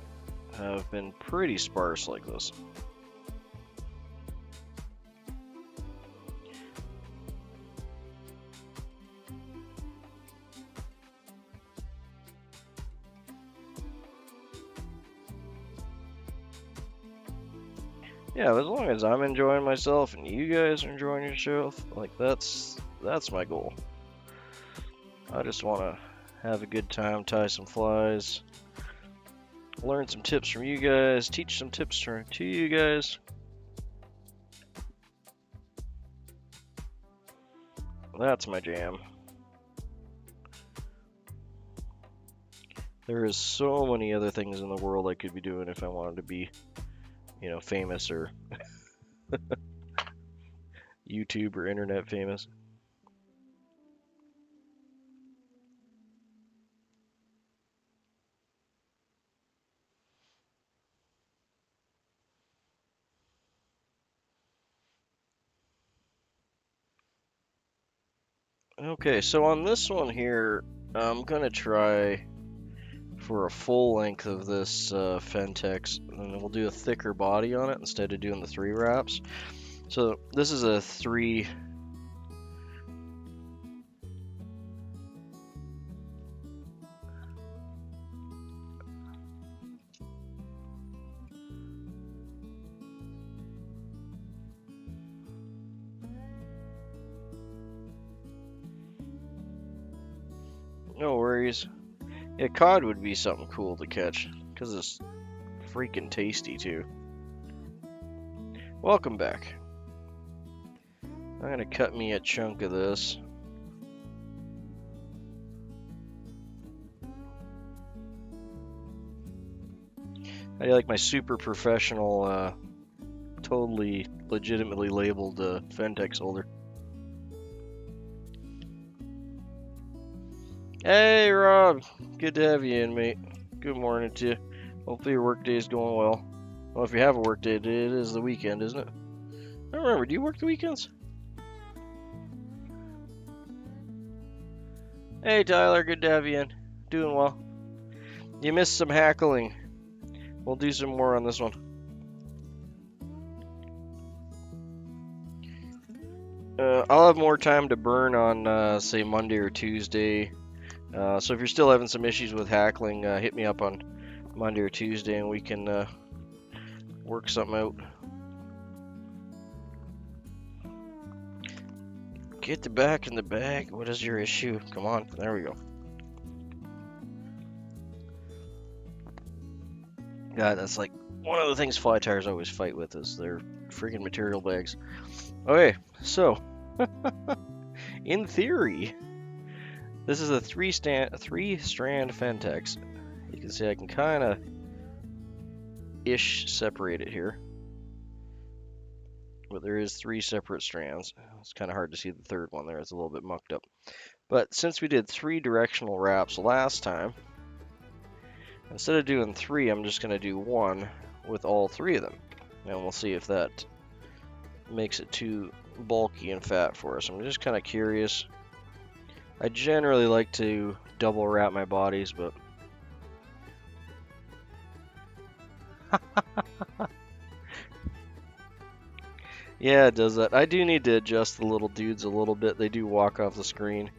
have been pretty sparse like this. Yeah, as long as I'm enjoying myself and you guys are enjoying yourself, like that's my goal. I just want to have a good time, tie some flies, learn some tips from you guys, teach some tips to you guys. That's my jam. There is so many other things in the world I could be doing if I wanted to be, you know, famous or YouTube or internet famous. Okay, so on this one here, I'm gonna try for a full length of this Fentex, and we'll do a thicker body on it instead of doing the 3 wraps. So this is a 3. No worries. Yeah, cod would be something cool to catch, because it's freaking tasty too. Welcome back. I'm gonna cut me a chunk of this. I like my super professional, totally legitimately labeled Fentex holder. Hey Rob, good to have you in, mate. Good morning to you. Hopefully your work day is going well. Well, if you have a work day, it is the weekend, isn't it? I don't remember, do you work the weekends? Hey Tyler, good to have you in. Doing well. You missed some hackling. We'll do some more on this one. I'll have more time to burn on, say, Monday or Tuesday. So if you're still having some issues with hackling, hit me up on Monday or Tuesday and we can work something out. Get the back in the bag. What is your issue? Come on. There we go. God, that's like one of the things fly tires always fight with is their freaking material bags. Okay, so in theory, this is a three-strand Fentex. You can see I can kind of ish separate it here, but there is 3 separate strands. It's kind of hard to see the third one there. It's a little bit mucked up. But since we did 3 directional wraps last time, instead of doing 3, I'm just going to do 1 with all 3 of them. And we'll see if that makes it too bulky and fat for us. I'm just kind of curious. I generally like to double wrap my bodies, but yeah, it does that. I do need to adjust the little dudes a little bit. They do walk off the screen.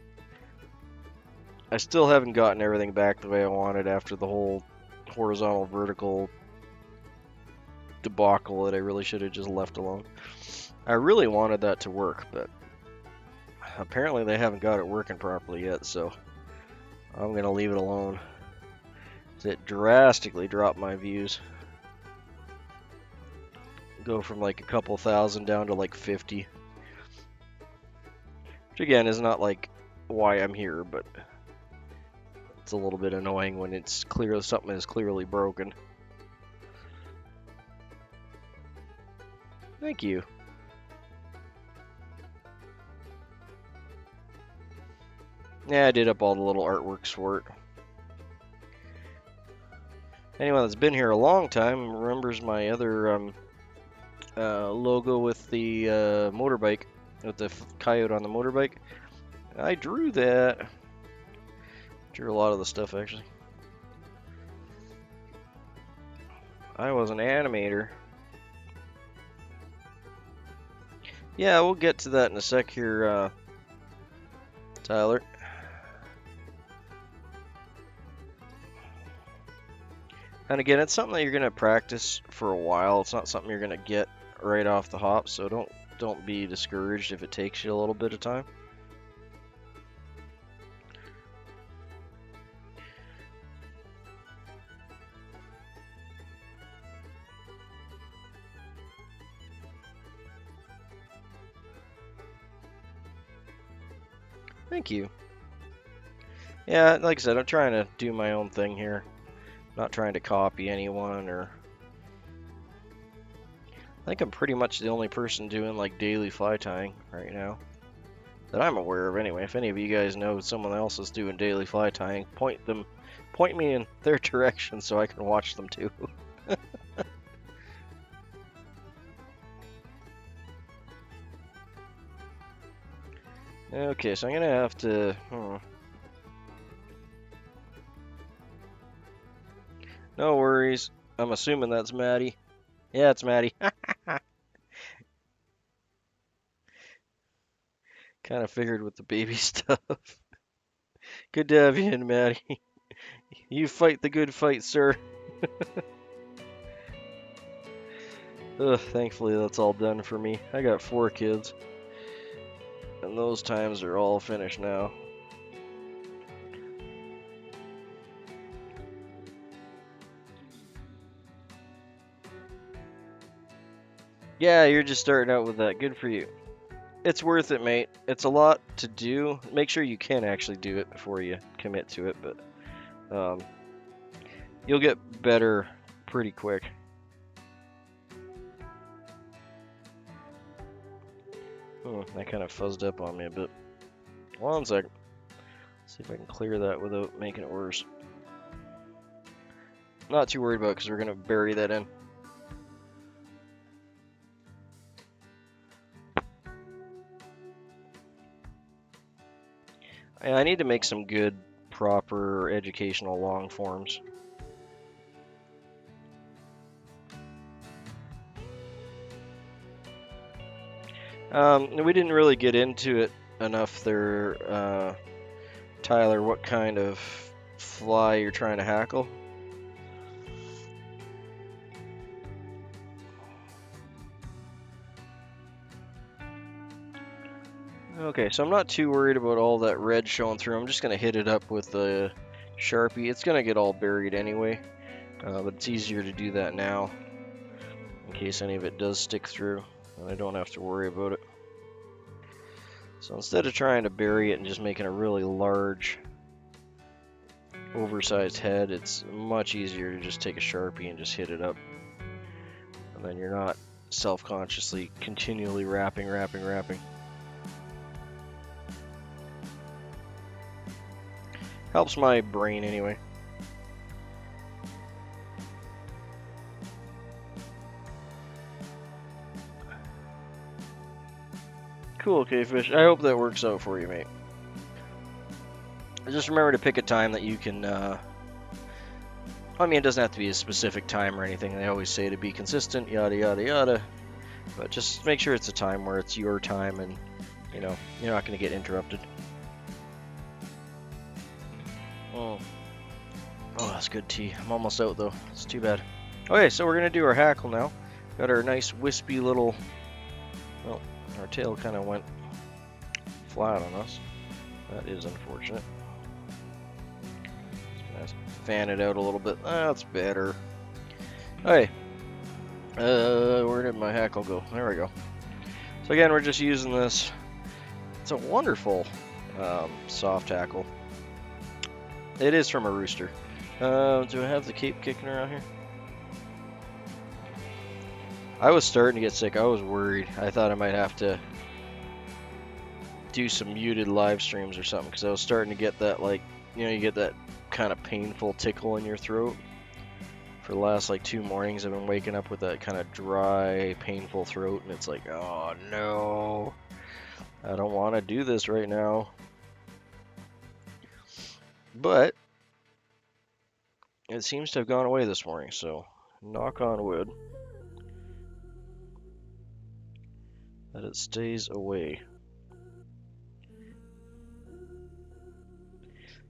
I still haven't gotten everything back the way I wanted after the whole horizontal vertical debacle that I really should have just left alone. I really wanted that to work, but apparently they haven't got it working properly yet, so I'm gonna leave it alone. It drastically dropped my views. Go from like a couple thousand down to like 50. Which again is not like why I'm here, but it's a little bit annoying when it's clear something is clearly broken. Thank you. Yeah, I did up all the little artworks for it. Anyone that's been here a long time remembers my other logo with the motorbike, with the coyote on the motorbike. I drew that. Drew a lot of the stuff, actually. I was an animator. Yeah, we'll get to that in a sec here, Tyler. And again, it's something that you're gonna practice for a while. It's not something you're gonna get right off the hop, so don't be discouraged if it takes you a little bit of time. Thank you. Yeah, like I said, I'm trying to do my own thing here. Not trying to copy anyone or... I think I'm pretty much the only person doing like daily fly tying right now. That I'm aware of anyway. If any of you guys know someone else is doing daily fly tying, point me in their direction so I can watch them too. Okay, so I'm gonna have to... worries. I'm assuming that's Maddie. Yeah, it's Maddie. Kind of figured with the baby stuff. Good to have you in, Maddie. You fight the good fight, sir. Ugh, thankfully that's all done for me. I got 4 kids, and those times are all finished now. Yeah, you're just starting out with that. Good for you. It's worth it, mate. It's a lot to do. Make sure you can actually do it before you commit to it, but you'll get better pretty quick. That kind of fuzzed up on me a bit. One second. See if I can clear that without making it worse. Not too worried about it because we're going to bury that in. I need to make some good, proper educational long forms. We didn't really get into it enough there, Tyler, what kind of fly you're trying to hackle. Okay, so I'm not too worried about all that red showing through. I'm just going to hit it up with the Sharpie. It's going to get all buried anyway, but it's easier to do that now in case any of it does stick through, and I don't have to worry about it. So instead of trying to bury it and just making a really large, oversized head, it's much easier to just take a Sharpie and just hit it up. And then you're not self-consciously continually wrapping. Helps my brain anyway. Cool, K-Fish. I hope that works out for you, mate. Just remember to pick a time that you can, I mean, it doesn't have to be a specific time or anything. They always say to be consistent, yada, yada, yada. But just make sure it's a time where it's your time and, you know, you're not going to get interrupted. Oh, that's good tea. I'm almost out, though. It's too bad. Okay, so we're going to do our hackle now. Got our nice wispy little, well, our tail kind of went flat on us. That is unfortunate. Just gonna fan it out a little bit. That's better. Okay. Where did my hackle go? There we go. So again, we're just using this. It's a wonderful soft hackle. It is from a rooster. Do I have the cape kicking around here? I was starting to get sick. I was worried. I thought I might have to do some muted live streams or something because I was starting to get that, like, you know, you get that kind of painful tickle in your throat. For the last like 2 mornings, I've been waking up with that kind of dry, painful throat, and it's like, oh no, I don't want to do this right now. But it seems to have gone away this morning, so knock on wood that it stays away.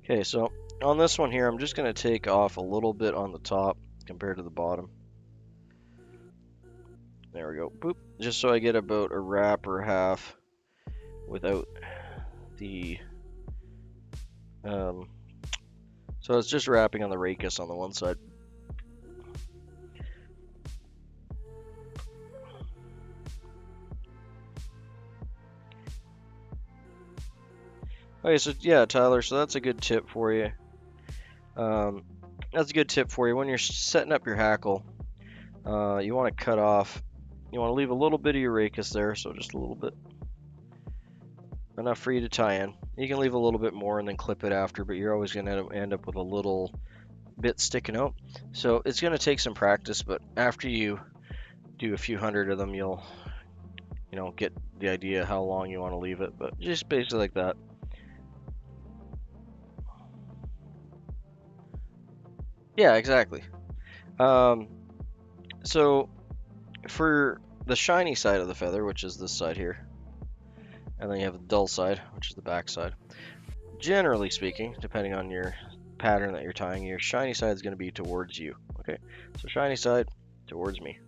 Okay, so on this one here, I'm just going to take off a little bit on the top compared to the bottom. There we go. Boop. Just so I get about a wrap or half without the... so it's just wrapping on the rachis on the one side. Okay, so yeah, Tyler, so that's a good tip for you. That's a good tip for you. When you're setting up your hackle, you want to cut off, you want to leave a little bit of your rachis there, so just a little bit. Enough for you to tie in. You can leave a little bit more and then clip it after, but you're always going to end up with a little bit sticking out. So it's going to take some practice, but after you do a few hundred of them, you'll, you know, get the idea how long you want to leave it, but just basically like that. Yeah, exactly. So for the shiny side of the feather, which is this side here, and then you have the dull side, which is the back side. Generally speaking, depending on your pattern that you're tying, your shiny side is going to be towards you. Okay, so shiny side towards me.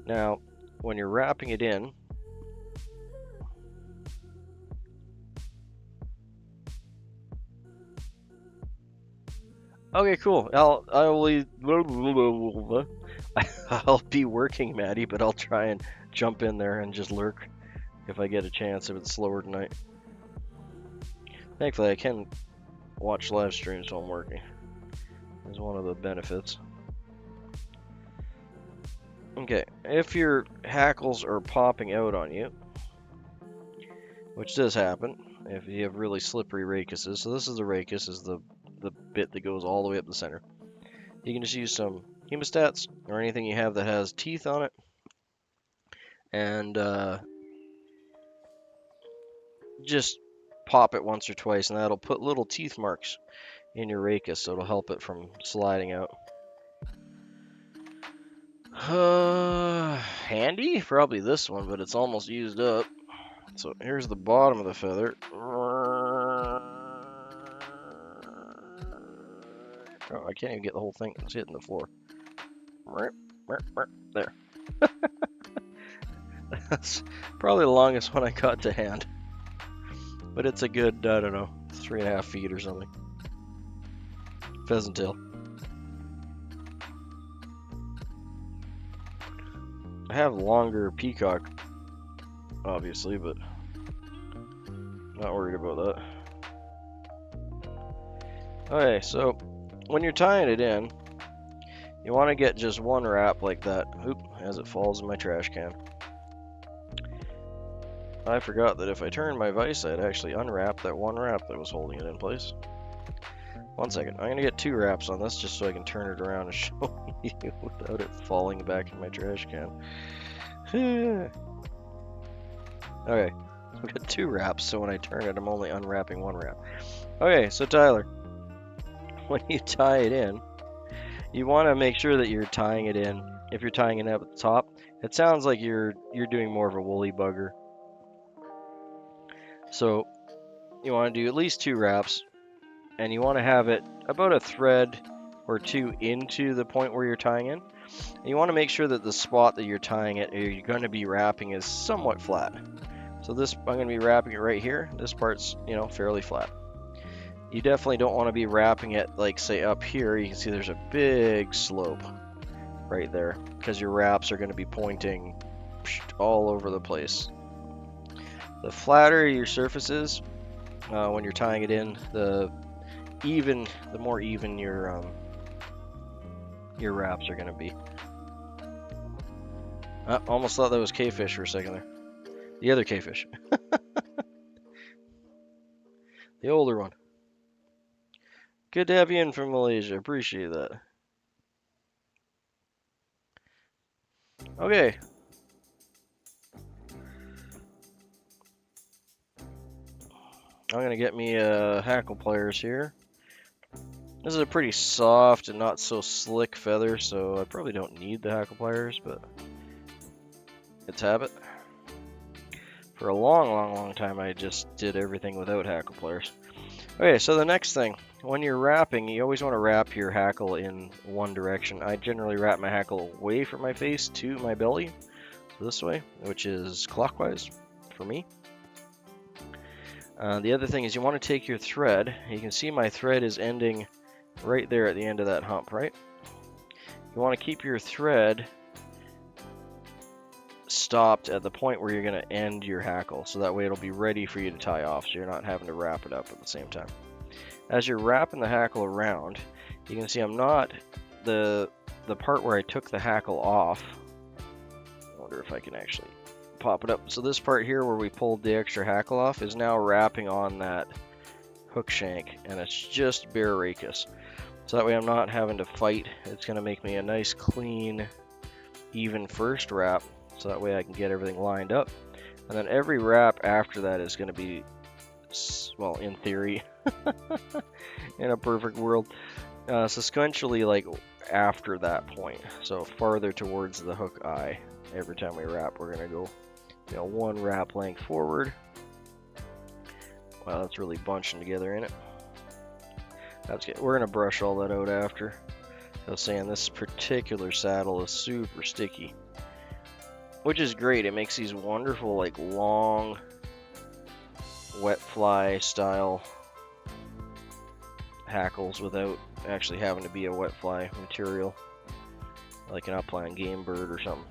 Now, when you're wrapping it in, okay, cool. I'll be working, Maddie, but I'll try and jump in there and just lurk if I get a chance if it's slower tonight. Thankfully, I can watch live streams while I'm working. Is one of the benefits. Okay, if your hackles are popping out on you, which does happen if you have really slippery racuses. So this is the racus, is the bit that goes all the way up the center. You can just use some hemostats or anything you have that has teeth on it, and just pop it once or twice, and that'll put little teeth marks in your racus, so it'll help it from sliding out. Handy? Probably this one, but it's almost used up. So here's the bottom of the feather. Oh, I can't even get the whole thing. It's hitting the floor. There. That's probably the longest one I got to hand. But it's a good, I don't know, 3.5 feet or something. Pheasant tail. I have longer peacock, obviously, but not worried about that. Okay, so when you're tying it in, you want to get just one wrap like that. Oop, as it falls in my trash can. I forgot that if I turned my vise, I'd actually unwrap that one wrap that was holding it in place. 1 second. I'm going to get 2 wraps on this just so I can turn it around and show you without it falling back in my trash can. Okay, so we got 2 wraps, so when I turn it, I'm only unwrapping 1 wrap. Okay, so Tyler, when you tie it in, you want to make sure that you're tying it in. If you're tying it up at the top, it sounds like you're doing more of a woolly bugger. So you want to do at least 2 wraps, and you want to have it about a thread or 2 into the point where you're tying in. And you want to make sure that the spot that you're tying it, or you're going to be wrapping, is somewhat flat. So this, I'm going to be wrapping it right here. This part's, fairly flat. You definitely don't want to be wrapping it, like, say, up here. You can see there's a big slope right there, because your wraps are going to be pointing all over the place. The flatter your surface is, when you're tying it in, the more even your wraps are going to be. Almost thought that was K-fish for a second there. The other K-fish. The older one. Good to have you in from Malaysia. Appreciate that. Okay. I'm going to get me Hackle pliers here. This is a pretty soft and not so slick feather, so I probably don't need the Hackle pliers, but it's habit. For a long time, I just did everything without Hackle pliers. Okay, so the next thing, when you're wrapping, you always want to wrap your hackle in one direction. I generally wrap my hackle away from my face to my belly, so this way, which is clockwise for me. The other thing is you want to take your thread. You can see my thread is ending right there at the end of that hump, right? You want to keep your thread stopped at the point where you're going to end your hackle, so that way it'll be ready for you to tie off, so you're not having to wrap it up at the same time. As you're wrapping the hackle around, you can see I'm not the part where I took the hackle off. I wonder if I can actually pop it up. So this part here where we pulled the extra hackle off is now wrapping on that hook shank, and it's just bare racus. So that way I'm not having to fight. It's going to make me a nice, clean, even first wrap, so that way I can get everything lined up. And then every wrap after that is going to be, well, in theory, in a perfect world, sequentially, like after that point, so farther towards the hook eye. Every time we wrap, we're gonna go, you know, 1 wrap length forward. Wow, that's really bunching together in it. That's good. We're gonna brush all that out after. I was saying this particular saddle is super sticky, which is great. It makes these wonderful, like, long wet fly style hackles without actually having to be a wet fly material, like an upland game bird or something.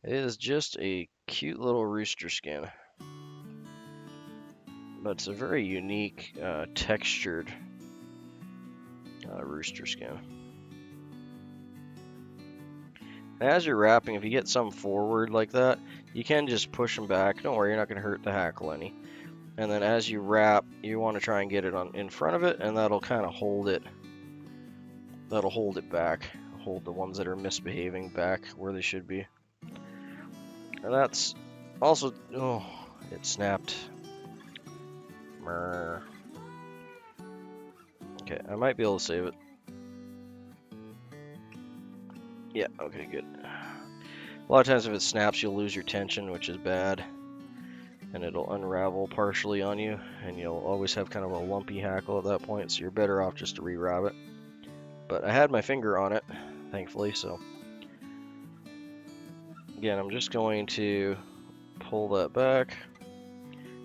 It is just a cute little rooster skin, but it's a very unique textured rooster skin. As you're wrapping, if you get some forward like that, you can just push them back. Don't worry, you're not going to hurt the hackle any. And then as you wrap, you want to try and get it on in front of it, and that'll kind of hold it. That'll hold it back. Hold the ones that are misbehaving back where they should be. And that's also, oh, it snapped. Murr. Okay, I might be able to save it. Yeah, okay, good. A lot of times if it snaps, you'll lose your tension, which is bad. And it'll unravel partially on you, and you'll always have kind of a lumpy hackle at that point, so you're better off just to re-wrap it. But I had my finger on it, thankfully, so. Again, I'm just going to pull that back.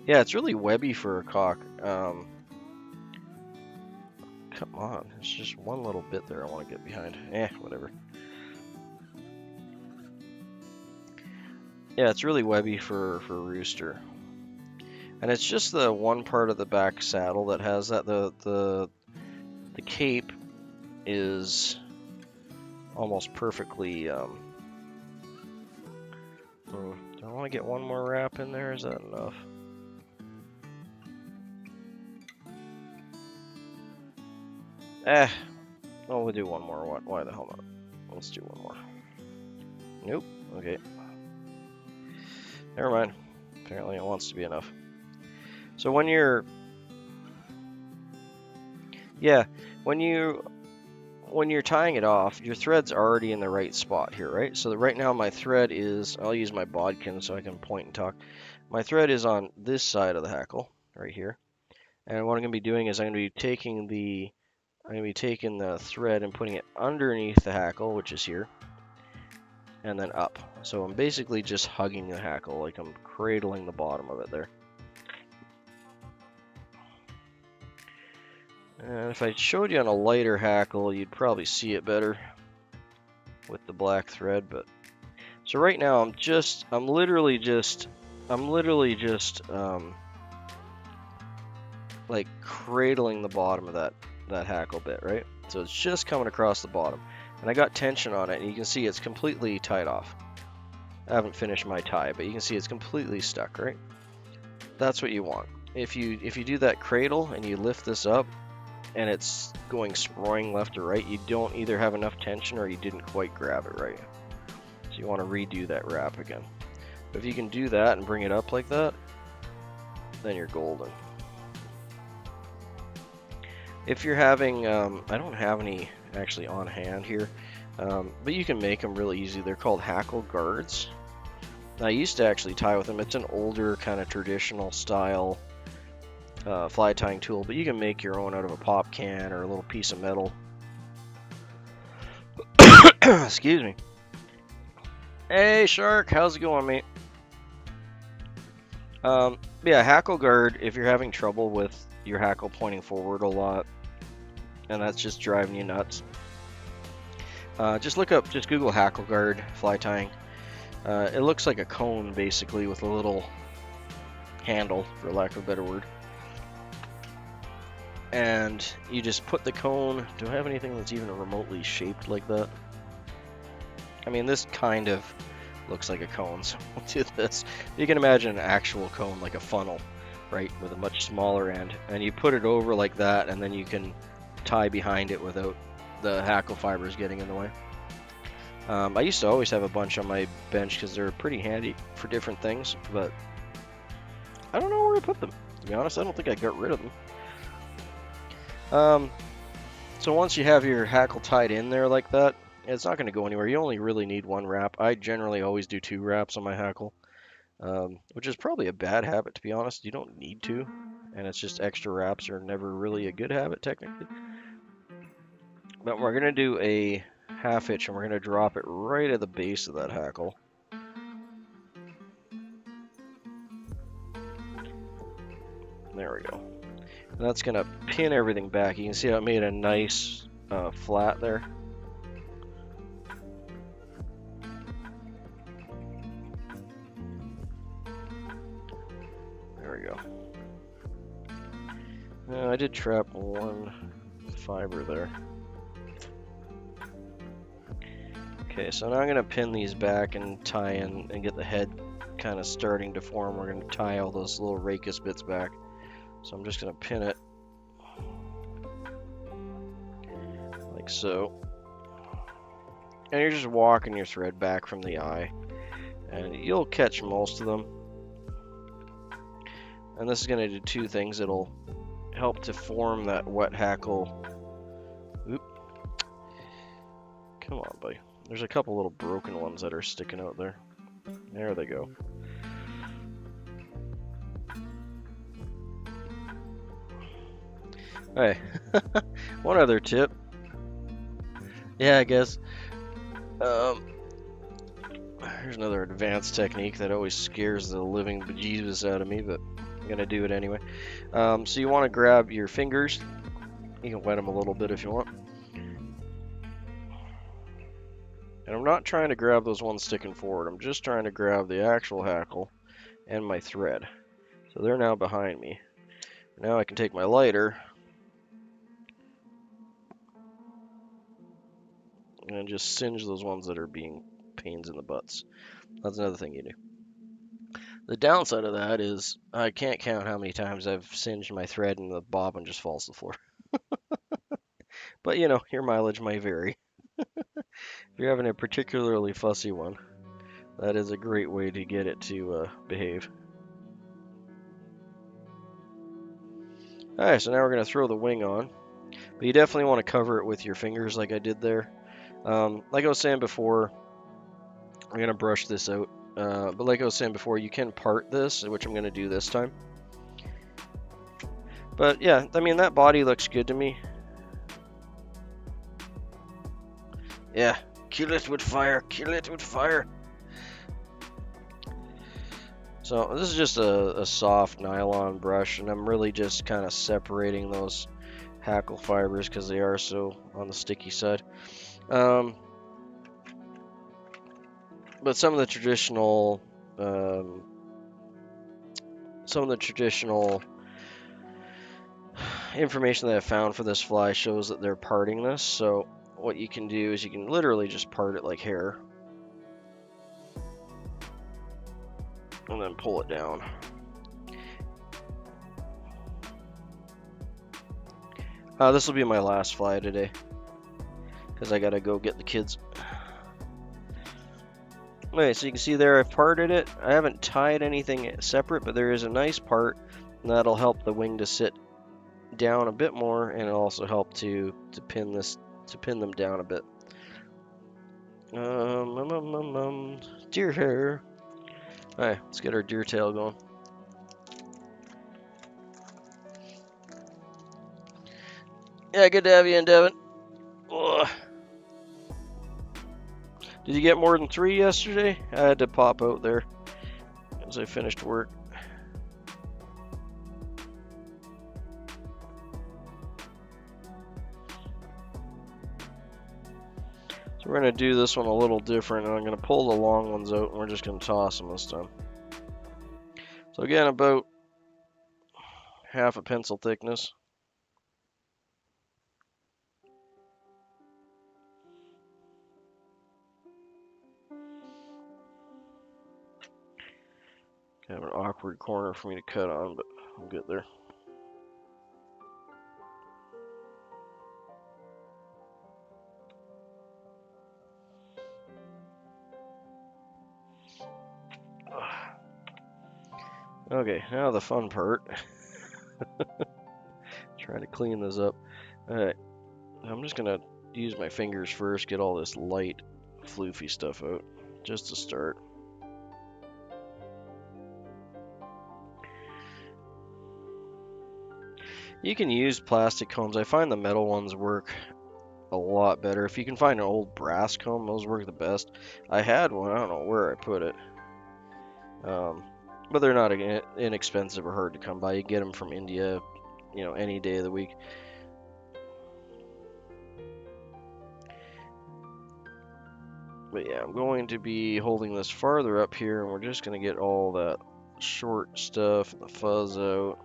Yeah, it's really webby for a cock. Come on, it's just one little bit there I want to get behind. Whatever. Yeah, it's really webby for rooster. And it's just the one part of the back saddle that has that. The cape is almost perfectly. Do I want to get one more wrap in there? Is that enough? Oh, we'll do one more. Why the hell not? Let's do one more. Nope. Okay. Never mind. Apparently it wants to be enough. So when you're, when you're tying it off, your thread's already in the right spot here, right? So right now my thread is, I'll use my bodkin so I can point and talk. My thread is on this side of the hackle, right here. And what I'm going to be doing is I'm going to be taking the thread and putting it underneath the hackle, which is here, and then up. So I'm basically just hugging the hackle, like I'm cradling the bottom of it there. And if I showed you on a lighter hackle, you'd probably see it better with the black thread. But so right now I'm literally just like cradling the bottom of that hackle bit, right? So it's just coming across the bottom, and I got tension on it, and you can see it's completely tied off. I haven't finished my tie, but you can see it's completely stuck, right? That's what you want. If you do that cradle and you lift this up, and it's going sproing left or right, you don't either have enough tension or you didn't quite grab it right. So you want to redo that wrap again. But if you can do that and bring it up like that, then you're golden. If you're having, I don't have any actually on hand here, but you can make them really easy. They're called Hackle guards. I used to actually tie with them. It's an older kind of traditional style fly tying tool, but you can make your own out of a pop can or a little piece of metal. Excuse me. Hey Shark, how's it going, mate? Yeah, hackle guard, if you're having trouble with your hackle pointing forward a lot, and that's just driving you nuts, just Google hackle guard fly tying. It looks like a cone basically with a little handle, for lack of a better word. And you just put the cone. Do I have anything that's even remotely shaped like that? I mean, this kind of looks like a cone, so we'll do this. You can imagine an actual cone, like a funnel, right, with a much smaller end. And you put it over like that, and then you can tie behind it without the hackle fibers getting in the way. I used to always have a bunch on my bench because they're pretty handy for different things, but I don't know where to put them. To be honest, I don't think I got rid of them. So once you have your hackle tied in there like that, it's not going to go anywhere. You only really need one wrap. I generally always do 2 wraps on my hackle, which is probably a bad habit, to be honest. You don't need to, and it's just extra wraps are never really a good habit technically. But we're going to do a half hitch, and we're going to drop it right at the base of that hackle. There we go. And that's going to pin everything back. You can see how it made a nice flat there. There we go. I did trap one fiber there. Okay, so now I'm going to pin these back and tie in and get the head kind of starting to form. We're going to tie all those little rachis bits back. So I'm just going to pin it like so. And you're just walking your thread back from the eye. And you'll catch most of them. And this is going to do 2 things. It'll help to form that wet hackle. Oop. Come on, buddy. There's a couple little broken ones that are sticking out there. There they go. Hey, one other tip. Yeah, I guess. Here's another advanced technique that always scares the living bejesus out of me, but I'm gonna do it anyway. So you want to grab your fingers. You can wet them a little bit if you want. And I'm not trying to grab those ones sticking forward. I'm just trying to grab the actual hackle and my thread. So they're now behind me. Now I can take my lighter and just singe those ones that are being pains in the butts. That's another thing you do. The downside of that is I can't count how many times I've singed my thread and the bobbin just falls to the floor. But you know, your mileage may vary. If you're having a particularly fussy one, that is a great way to get it to behave. Alright, so now we're going to throw the wing on. But you definitely want to cover it with your fingers like I did there. Like I was saying before, I'm going to brush this out. But like I was saying before, you can part this, which I'm going to do this time. But yeah, I mean, that body looks good to me. Yeah, kill it with fire, kill it with fire. So this is just a soft nylon brush, and I'm really just kind of separating those hackle fibers because they are so on the sticky side. But some of the traditional information that I found for this fly shows that they're parting this. So what you can do is you can literally just part it like hair and then pull it down. This will be my last fly today because I gotta go get the kids. Okay, so you can see there I've parted it. I haven't tied anything separate, but there is a nice part, and that'll help the wing to sit down a bit more, and it'll also help to pin them down a bit. Deer hair. Alright, let's get our deer tail going. Yeah, good to have you in, Devin. Ugh. Did you get more than 3 yesterday? I had to pop out there as I finished work. So we're going to do this one a little different, and I'm going to pull the long ones out, and we're just going to toss them this time. So again, about half a pencil thickness. Kind of an awkward corner for me to cut on, but I'll get there. Okay, now the fun part. Trying to clean this up. Alright. I'm just gonna use my fingers first, get all this light, floofy stuff out, just to start. You can use plastic combs. I find the metal ones work a lot better. If you can find an old brass comb, those work the best. I had one, I don't know where I put it. But they're not inexpensive or hard to come by. You get them from India, you know, any day of the week. But yeah, I'm going to be holding this farther up here, and we're just going to get all that short stuff and the fuzz out.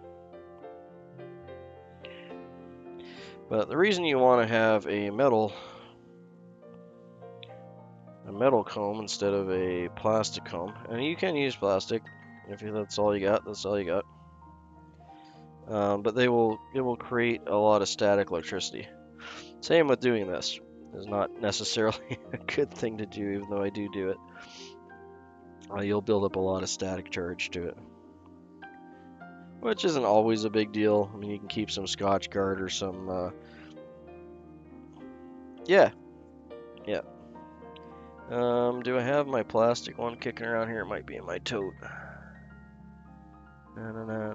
But the reason you want to have a metal comb instead of a plastic comb, and you can use plastic if that's all you got. That's all you got. But it will create a lot of static electricity. Same with doing this. It's not necessarily a good thing to do, even though I do it. You'll build up a lot of static charge to it, which isn't always a big deal. I mean, you can keep some Scotch Guard or some, yeah. Do I have my plastic one kicking around here? It might be in my tote. No.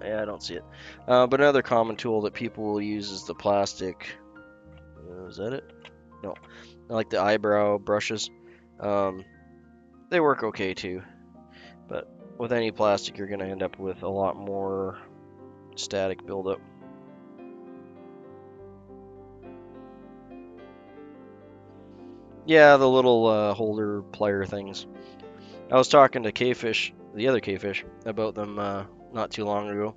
Yeah, I don't see it. But another common tool that people will use is the plastic. Is that it? No. I like the eyebrow brushes. They work okay too. But with any plastic, you're going to end up with a lot more static buildup. Yeah, the little holder plier things. I was talking to K-Fish, the other K-Fish, about them not too long ago.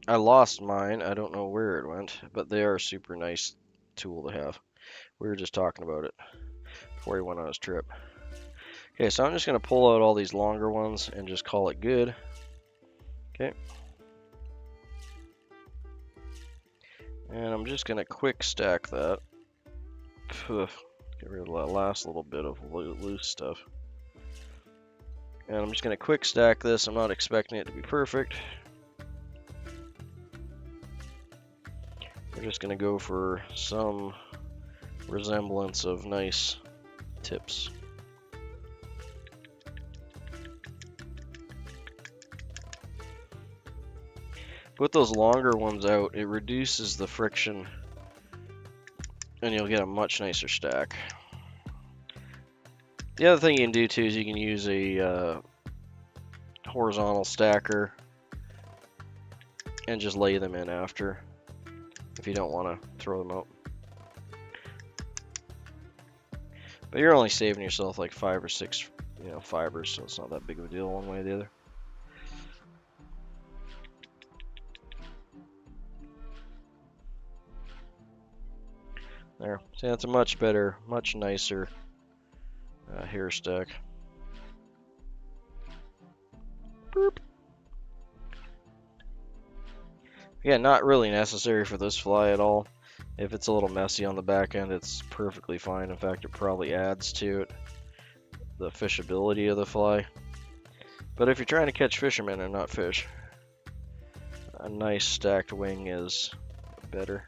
I lost mine. I don't know where it went, but they are a super nice tool to have. We were just talking about it before he went on his trip. Okay, so I'm just going to pull out all these longer ones and just call it good. Okay. And I'm just going to quick stack that. Get rid of that last little bit of loose stuff. And I'm just going to quick stack this. I'm not expecting it to be perfect. We're just going to go for some resemblance of nice tips. Put those longer ones out, it reduces the friction and you'll get a much nicer stack. The other thing you can do too is you can use a horizontal stacker and just lay them in after if you don't want to throw them out. But you're only saving yourself like 5 or 6, fibers, so it's not that big of a deal one way or the other. There. See, that's a much better, much nicer hair stack. Boop. Again, not really necessary for this fly at all. If it's a little messy on the back end, it's perfectly fine. In fact, it probably adds to it, the fishability of the fly. But if you're trying to catch fishermen and not fish, a nice stacked wing is better.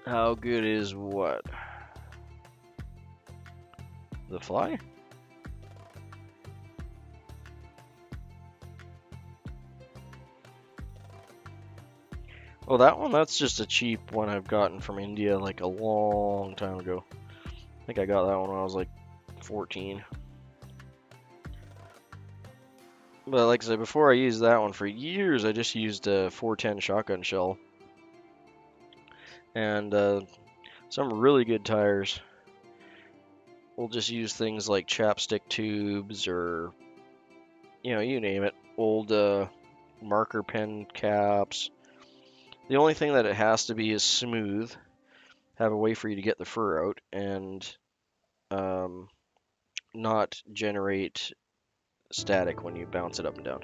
How good is what? The fly? Oh, that one? That's just a cheap one I've gotten from India like a long time ago. I think I got that one when I was like 14. But like I said, before I used that one for years, I just used a 410 shotgun shell. And some really good tires. We'll just use things like chapstick tubes or, you name it. Old marker pen caps. The only thing that it has to be is smooth. Have a way for you to get the fur out and not generate static when you bounce it up and down.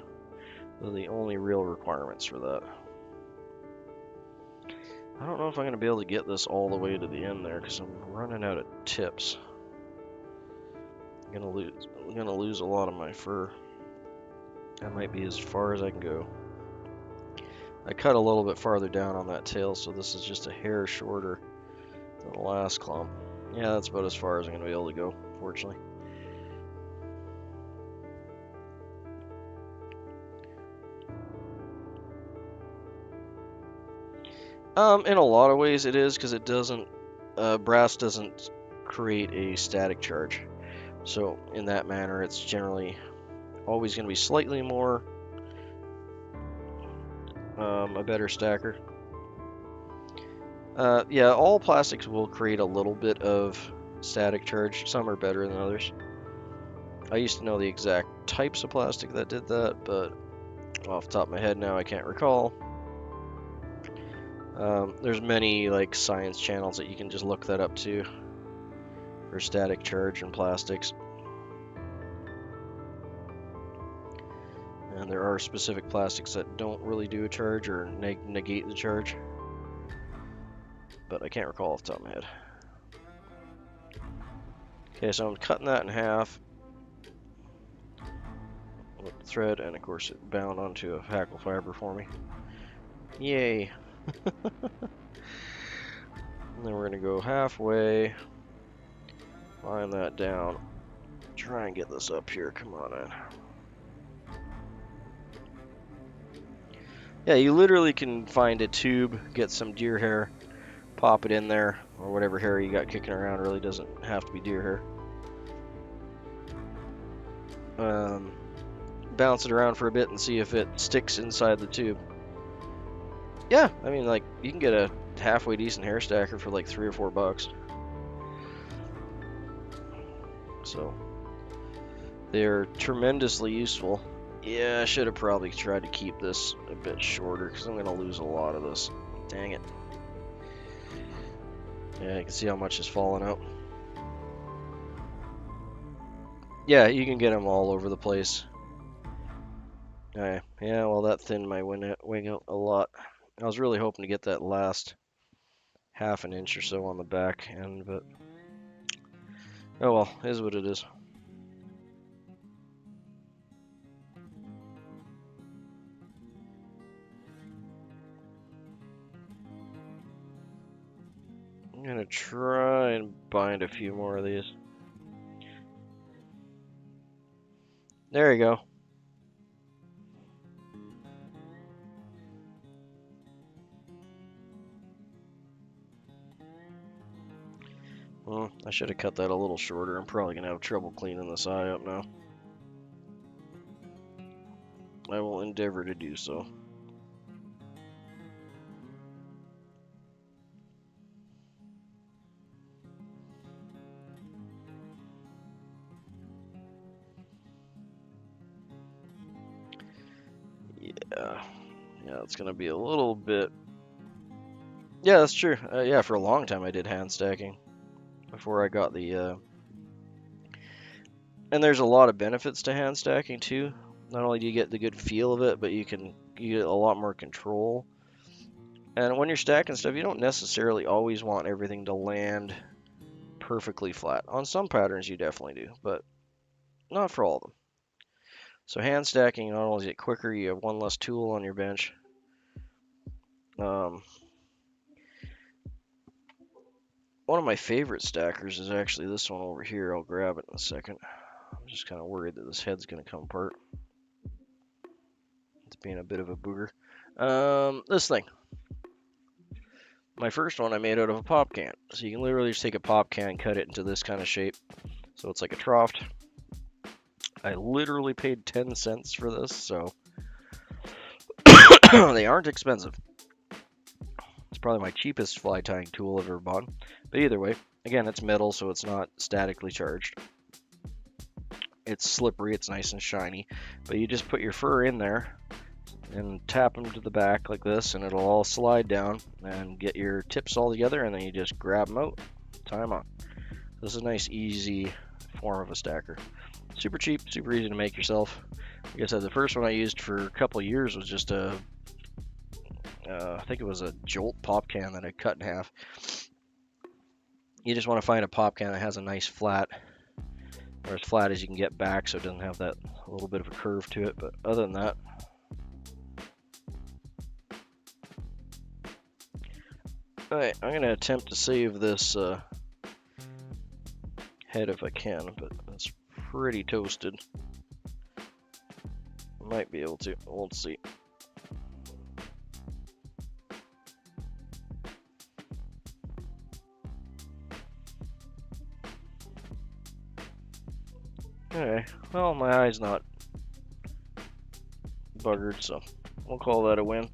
Those are the only real requirements for that. I don't know if I'm going to be able to get this all the way to the end there because I'm running out of tips. I'm gonna lose a lot of my fur. That might be as far as I can go. I cut a little bit farther down on that tail, so this is just a hair shorter than the last clump. Yeah, that's about as far as I'm going to be able to go, fortunately. In a lot of ways it is, because it doesn't, brass doesn't create a static charge. So in that manner, it's generally always going to be slightly more, a better stacker. Yeah, all plastics will create a little bit of static charge. Some are better than others. I used to know the exact types of plastic that did that, but off the top of my head now I can't recall. There's many like science channels that you can just look that up to for static charge and plastics. And there are specific plastics that don't really do a charge or negate the charge. But I can't recall off the top of my head. Okay, so I'm cutting that in half with the thread, and of course it bound onto a hackle fiber for me. Yay! And then we're going to go halfway, line that down, try and get this up here. Come on in. Yeah, you literally can find a tube, get some deer hair, pop it in there, or whatever hair you got kicking around. Really doesn't have to be deer hair. Bounce it around for a bit and see if it sticks inside the tube. Yeah, I mean, like, you can get a halfway decent hair stacker for like $3 or $4. So they're tremendously useful. Yeah, I should have probably tried to keep this a bit shorter because I'm going to lose a lot of this. Dang it. Yeah, you can see how much is falling out. Yeah, you can get them all over the place. Okay. Yeah, well, that thinned my wing out a lot. I was really hoping to get that last half an inch or so on the back end, but oh well, is what it is. I'm gonna try and bind a few more of these. There you go. Well, I should have cut that a little shorter. I'm probably gonna have trouble cleaning this eye up now. I will endeavor to do so. Yeah, it's gonna be a little bit. Yeah, that's true. Yeah, for a long time I did hand stacking before I got the. And there's a lot of benefits to hand stacking too. Not only do you get the good feel of it, but you get a lot more control. And when you're stacking stuff, you don't necessarily always want everything to land perfectly flat. On some patterns you definitely do, but not for all of them. So hand stacking, not only is it quicker, you have one less tool on your bench. One of my favorite stackers is actually this one over here. I'll grab it in a second. I'm just kind of worried that this head's going to come apart. It's being a bit of a booger. This thing. My first one I made out of a pop can. So you can literally just take a pop can, cut it into this kind of shape. So it's like a trough. I literally paid 10 cents for this, so they aren't expensive. It's probably my cheapest fly tying tool I've ever bought. But either way, again, it's metal, so it's not statically charged. It's slippery, it's nice and shiny. But you just put your fur in there and tap them to the back like this, and it'll all slide down and get your tips all together, and then you just grab them out, tie them on. This is a nice, easy form of a stacker. Super cheap, super easy to make yourself. Like I said, the first one I used for a couple of years was just a, I think it was a Jolt pop can that I cut in half. You just want to find a pop can that has a nice flat or as flat as you can get back, so it doesn't have that little bit of a curve to it. But other than that, alright, I'm gonna attempt to save this head if I can, but it's pretty toasted. Might be able to. We'll see. Okay, well, my eye's not buggered, so we'll call that a win.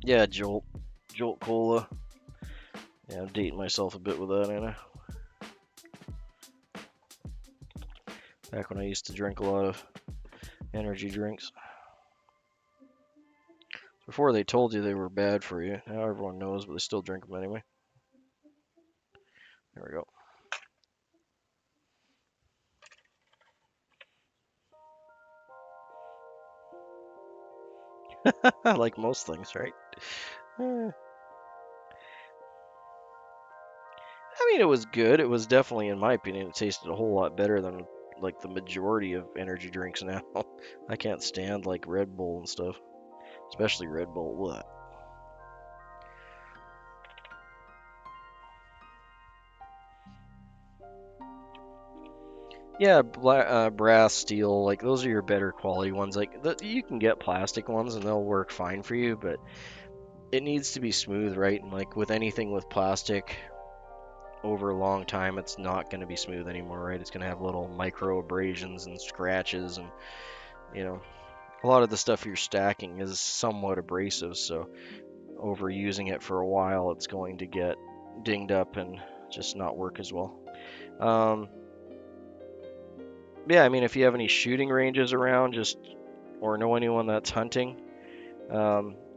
Yeah, Jolt Cola. Yeah, I'm dating myself a bit with that, ain't I? Back when I used to drink a lot of energy drinks. Before they told you they were bad for you. Now everyone knows, but they still drink them anyway. There we go. Like most things, right? I mean, it was good. It was definitely, in my opinion, it tasted a whole lot better than like the majority of energy drinks now. I can't stand like Red Bull and stuff, especially Red Bull. What? Yeah, brass, steel, like those are your better quality ones. Like you can get plastic ones and they'll work fine for you, but it needs to be smooth, right? And like with anything with plastic, over a long time, it's not going to be smooth anymore, right? It's going to have little micro abrasions and scratches, and you know, a lot of the stuff you're stacking is somewhat abrasive, so overusing it for a while, it's going to get dinged up and just not work as well. Yeah, I mean, if you have any shooting ranges around, or know anyone that's hunting,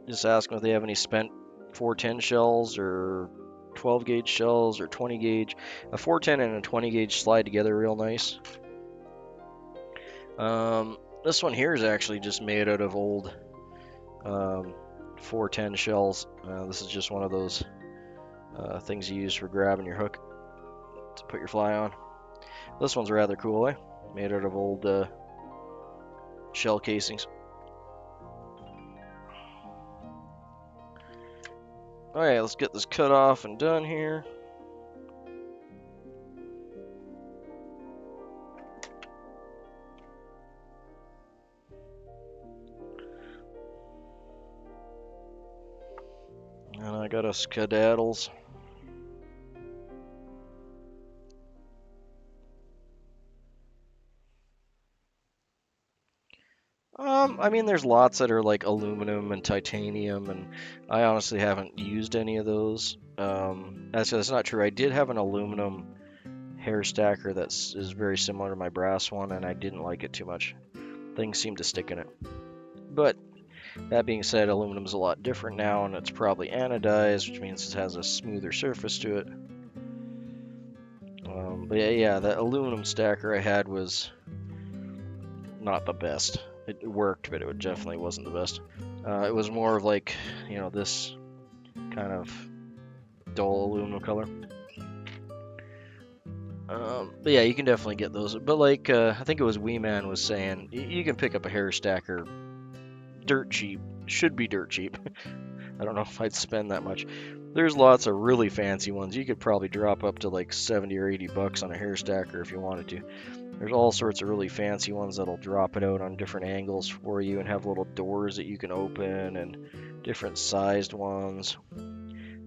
just ask them if they have any spent 410 shells or 12 gauge shells or 20 gauge. A 410 and a 20 gauge slide together real nice. This one here is actually just made out of old 410 shells. This is just one of those things you use for grabbing your hook to put your fly on. This one's rather cool, eh? Made out of old shell casings. Alright, let's get this cut off and done here. And I got us skedaddles. I mean, there's lots that are like aluminum and titanium, and I honestly haven't used any of those. That's not true. I did have an aluminum hair stacker is very similar to my brass one, and I didn't like it too much. Things seem to stick in it. But that being said, aluminum's a lot different now, and it's probably anodized, which means it has a smoother surface to it. But yeah, that aluminum stacker I had was not the best. It worked, but it definitely wasn't the best. It was more of like, this kind of dull aluminum color. But yeah, you can definitely get those. But like, I think it was Wee Man was saying, you can pick up a hair stacker dirt cheap. Should be dirt cheap. I don't know if I'd spend that much. There's lots of really fancy ones. You could probably drop up to like 70 or 80 bucks on a hair stacker if you wanted to. There's all sorts of really fancy ones that'll drop it out on different angles for you and have little doors that you can open and different sized ones.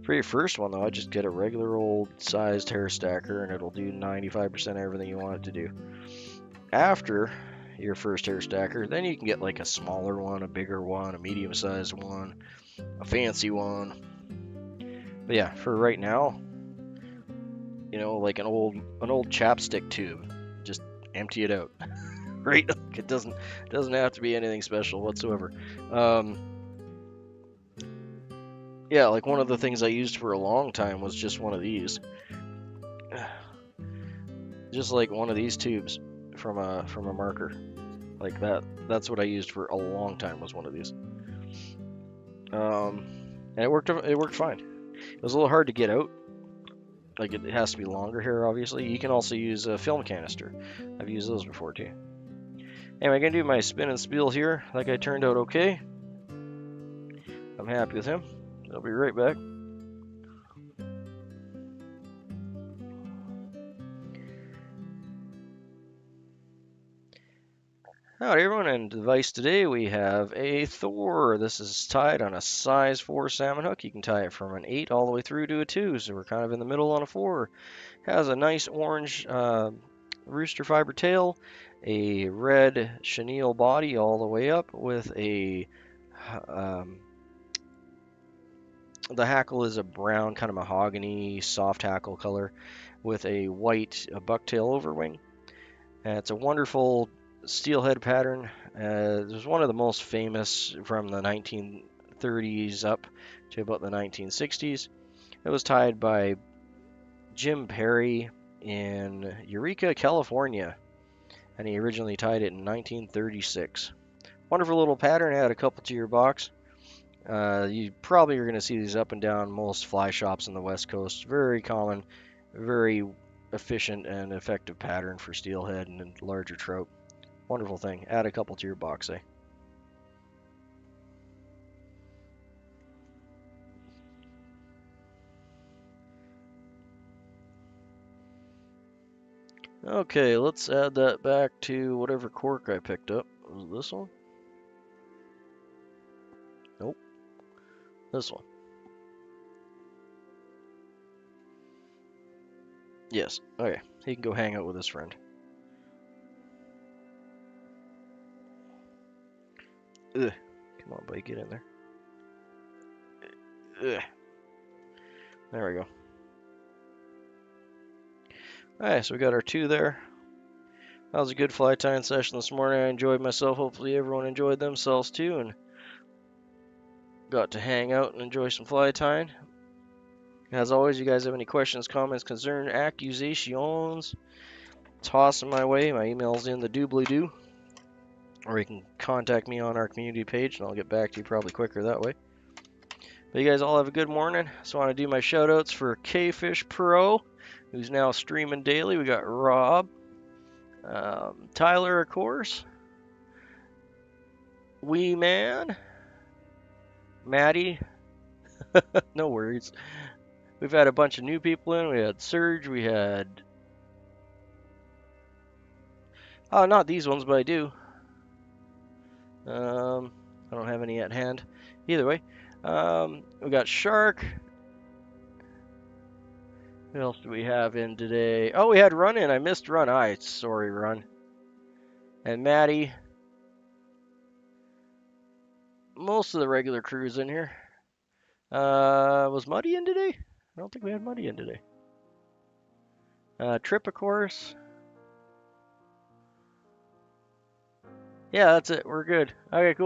For your first one though, I just get a regular old sized hair stacker and it'll do 95% everything you want it to do. After your first hair stacker, then you can get like a smaller one, a bigger one, a medium sized one, a fancy one. But yeah, for right now, like an old chapstick tube, just empty it out. Right? It doesn't have to be anything special whatsoever. Yeah, like one of the things I used for a long time was just one of these. Just like one of these tubes from a marker. Like that. That's what I used for a long time, was one of these. And it worked. It worked fine. It was a little hard to get out. Like it has to be longer here, obviously. You can also use a film canister. I've used those before too. Anyway, I'm gonna do my spin and spiel here. That guy turned out okay. I'm happy with him. I'll be right back. Howdy everyone, and device today we have a Thor. This is tied on a size 4 salmon hook. You can tie it from an 8 all the way through to a 2, so we're kind of in the middle on a 4. Has a nice orange rooster fiber tail, a red chenille body all the way up with a the hackle is a brown kind of mahogany soft hackle color with a white bucktail overwing. It's a wonderful steelhead pattern. It was one of the most famous from the 1930s up to about the 1960s. It was tied by Jim Perry in Eureka, California, and he originally tied it in 1936. Wonderful little pattern. Add a couple to your box. You probably are going to see these up and down most fly shops on the West Coast. Very common, very efficient and effective pattern for steelhead and larger trout. Wonderful thing. Add a couple to your box, eh? Okay, let's add that back to whatever cork I picked up. Was it this one? Nope. This one. Yes. Okay. He can go hang out with his friend. Ugh. Come on, buddy. Get in there. Ugh. There we go. Alright, so we got our 2 there. That was a good fly tying session this morning. I enjoyed myself. Hopefully everyone enjoyed themselves too and got to hang out and enjoy some fly tying. As always, you guys have any questions, comments, concerns, accusations, toss them my way. My email's in the doobly-doo. Or you can contact me on our community page and I'll get back to you probably quicker that way. But you guys all have a good morning. So I want to do my shout outs for K-Fish Pro, who's now streaming daily. We got Rob, Tyler, of course, Wee Man, Maddie. No worries. We've had a bunch of new people in. We had Serge. We had... Oh, not these ones, but I do. I don't have any at hand. Either way. We got Shark. Who else do we have in today? Oh, we had Run in. I missed Run. Sorry, Run. And Maddie. Most of the regular crew's in here. Was Muddy in today? I don't think we had Muddy in today. Trip, of course. Yeah, that's it. We're good. Okay, cool.